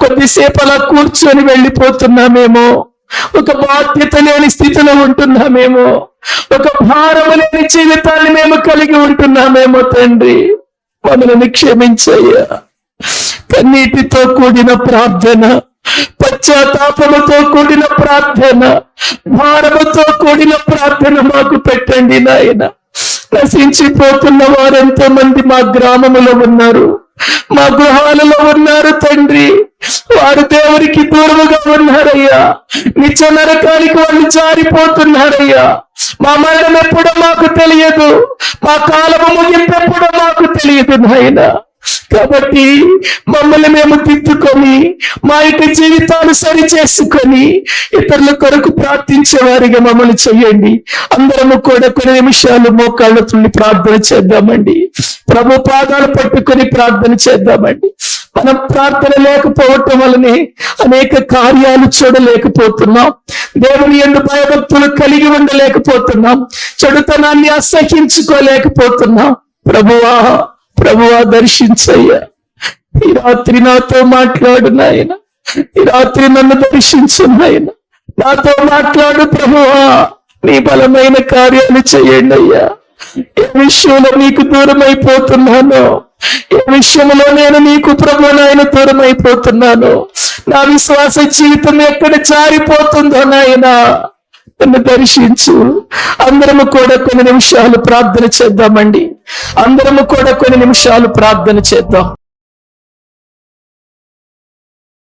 కొద్దిసేపు అలా కూర్చొని వెళ్ళిపోతున్నామేమో, ఒక బాధ్యత లేని స్థితిలో ఉంటున్నామేమో, ఒక భారము లేని జీవితాన్ని మేము కలిగి ఉంటున్నామేమో తండ్రి. మనల్ని క్షమించయ్యా. కన్నీటితో కూడిన ప్రార్థన, పశ్చాత్తాపముతో కూడిన ప్రార్థన, భారముతో కూడిన ప్రార్థన మాకు పెట్టండి నాయన. నశించిపోతున్న వారెంతో మంది మా గ్రామములో ఉన్నారు, మా గృహాలలో ఉన్నారు తండ్రి. వారు దేవునికి దూరముగా ఉన్నారయ్యా. నిత్య నరకానికి వాళ్ళు జారిపోతున్నారయ్యా. మా మరణం ఎప్పుడో మాకు తెలియదు, మా కాలము ముగింపు ఎప్పుడో మాకు తెలియదు నాయన. కాబట్టి మమ్మల్ని మేము తిట్టుకొని మా యొక్క జీవితాలు సరి చేసుకొని ఇతరుల కొరకు ప్రార్థించే వారిగా మమ్మల్ని చెయ్యండి. అందరము కూడా కొన్ని నిమిషాలు మోకాళ్ళతోని ప్రార్థన చేద్దామండి. ప్రభు పాదాలు పట్టుకొని ప్రార్థన చేద్దామండి. మనం ప్రార్థన లేకపోవటం వల్లనే అనేక కార్యాలు చూడలేకపోతున్నాం, దేవుని యందు భయభక్తులు కలిగి ఉండలేకపోతున్నాం, చెడుతనాన్ని అసహించుకోలేకపోతున్నాం. ప్రభువా దర్శించయ్యా. ఈ రాత్రి నాతో మాట్లాడు నాయన. ఈ రాత్రి నన్ను దర్శించు నాయన. నాతో మాట్లాడు ప్రభువా. నీ బలమైన కార్యాలు చేయండి అయ్యా. ఏ విషయంలో నీకు దూరం అయిపోతున్నానో, ఏ విషయంలో నేను నీకు ప్రభు నాయన దూరం అయిపోతున్నాను, నా విశ్వాస జీవితం ఎక్కడ జారిపోతుందో నాయన నన్ను దర్శించు. అందరము కూడా కొన్ని నిమిషాలు ప్రార్థన చేద్దామండి. అందరము కూడా కొన్ని నిమిషాలు ప్రార్థన చేద్దాం.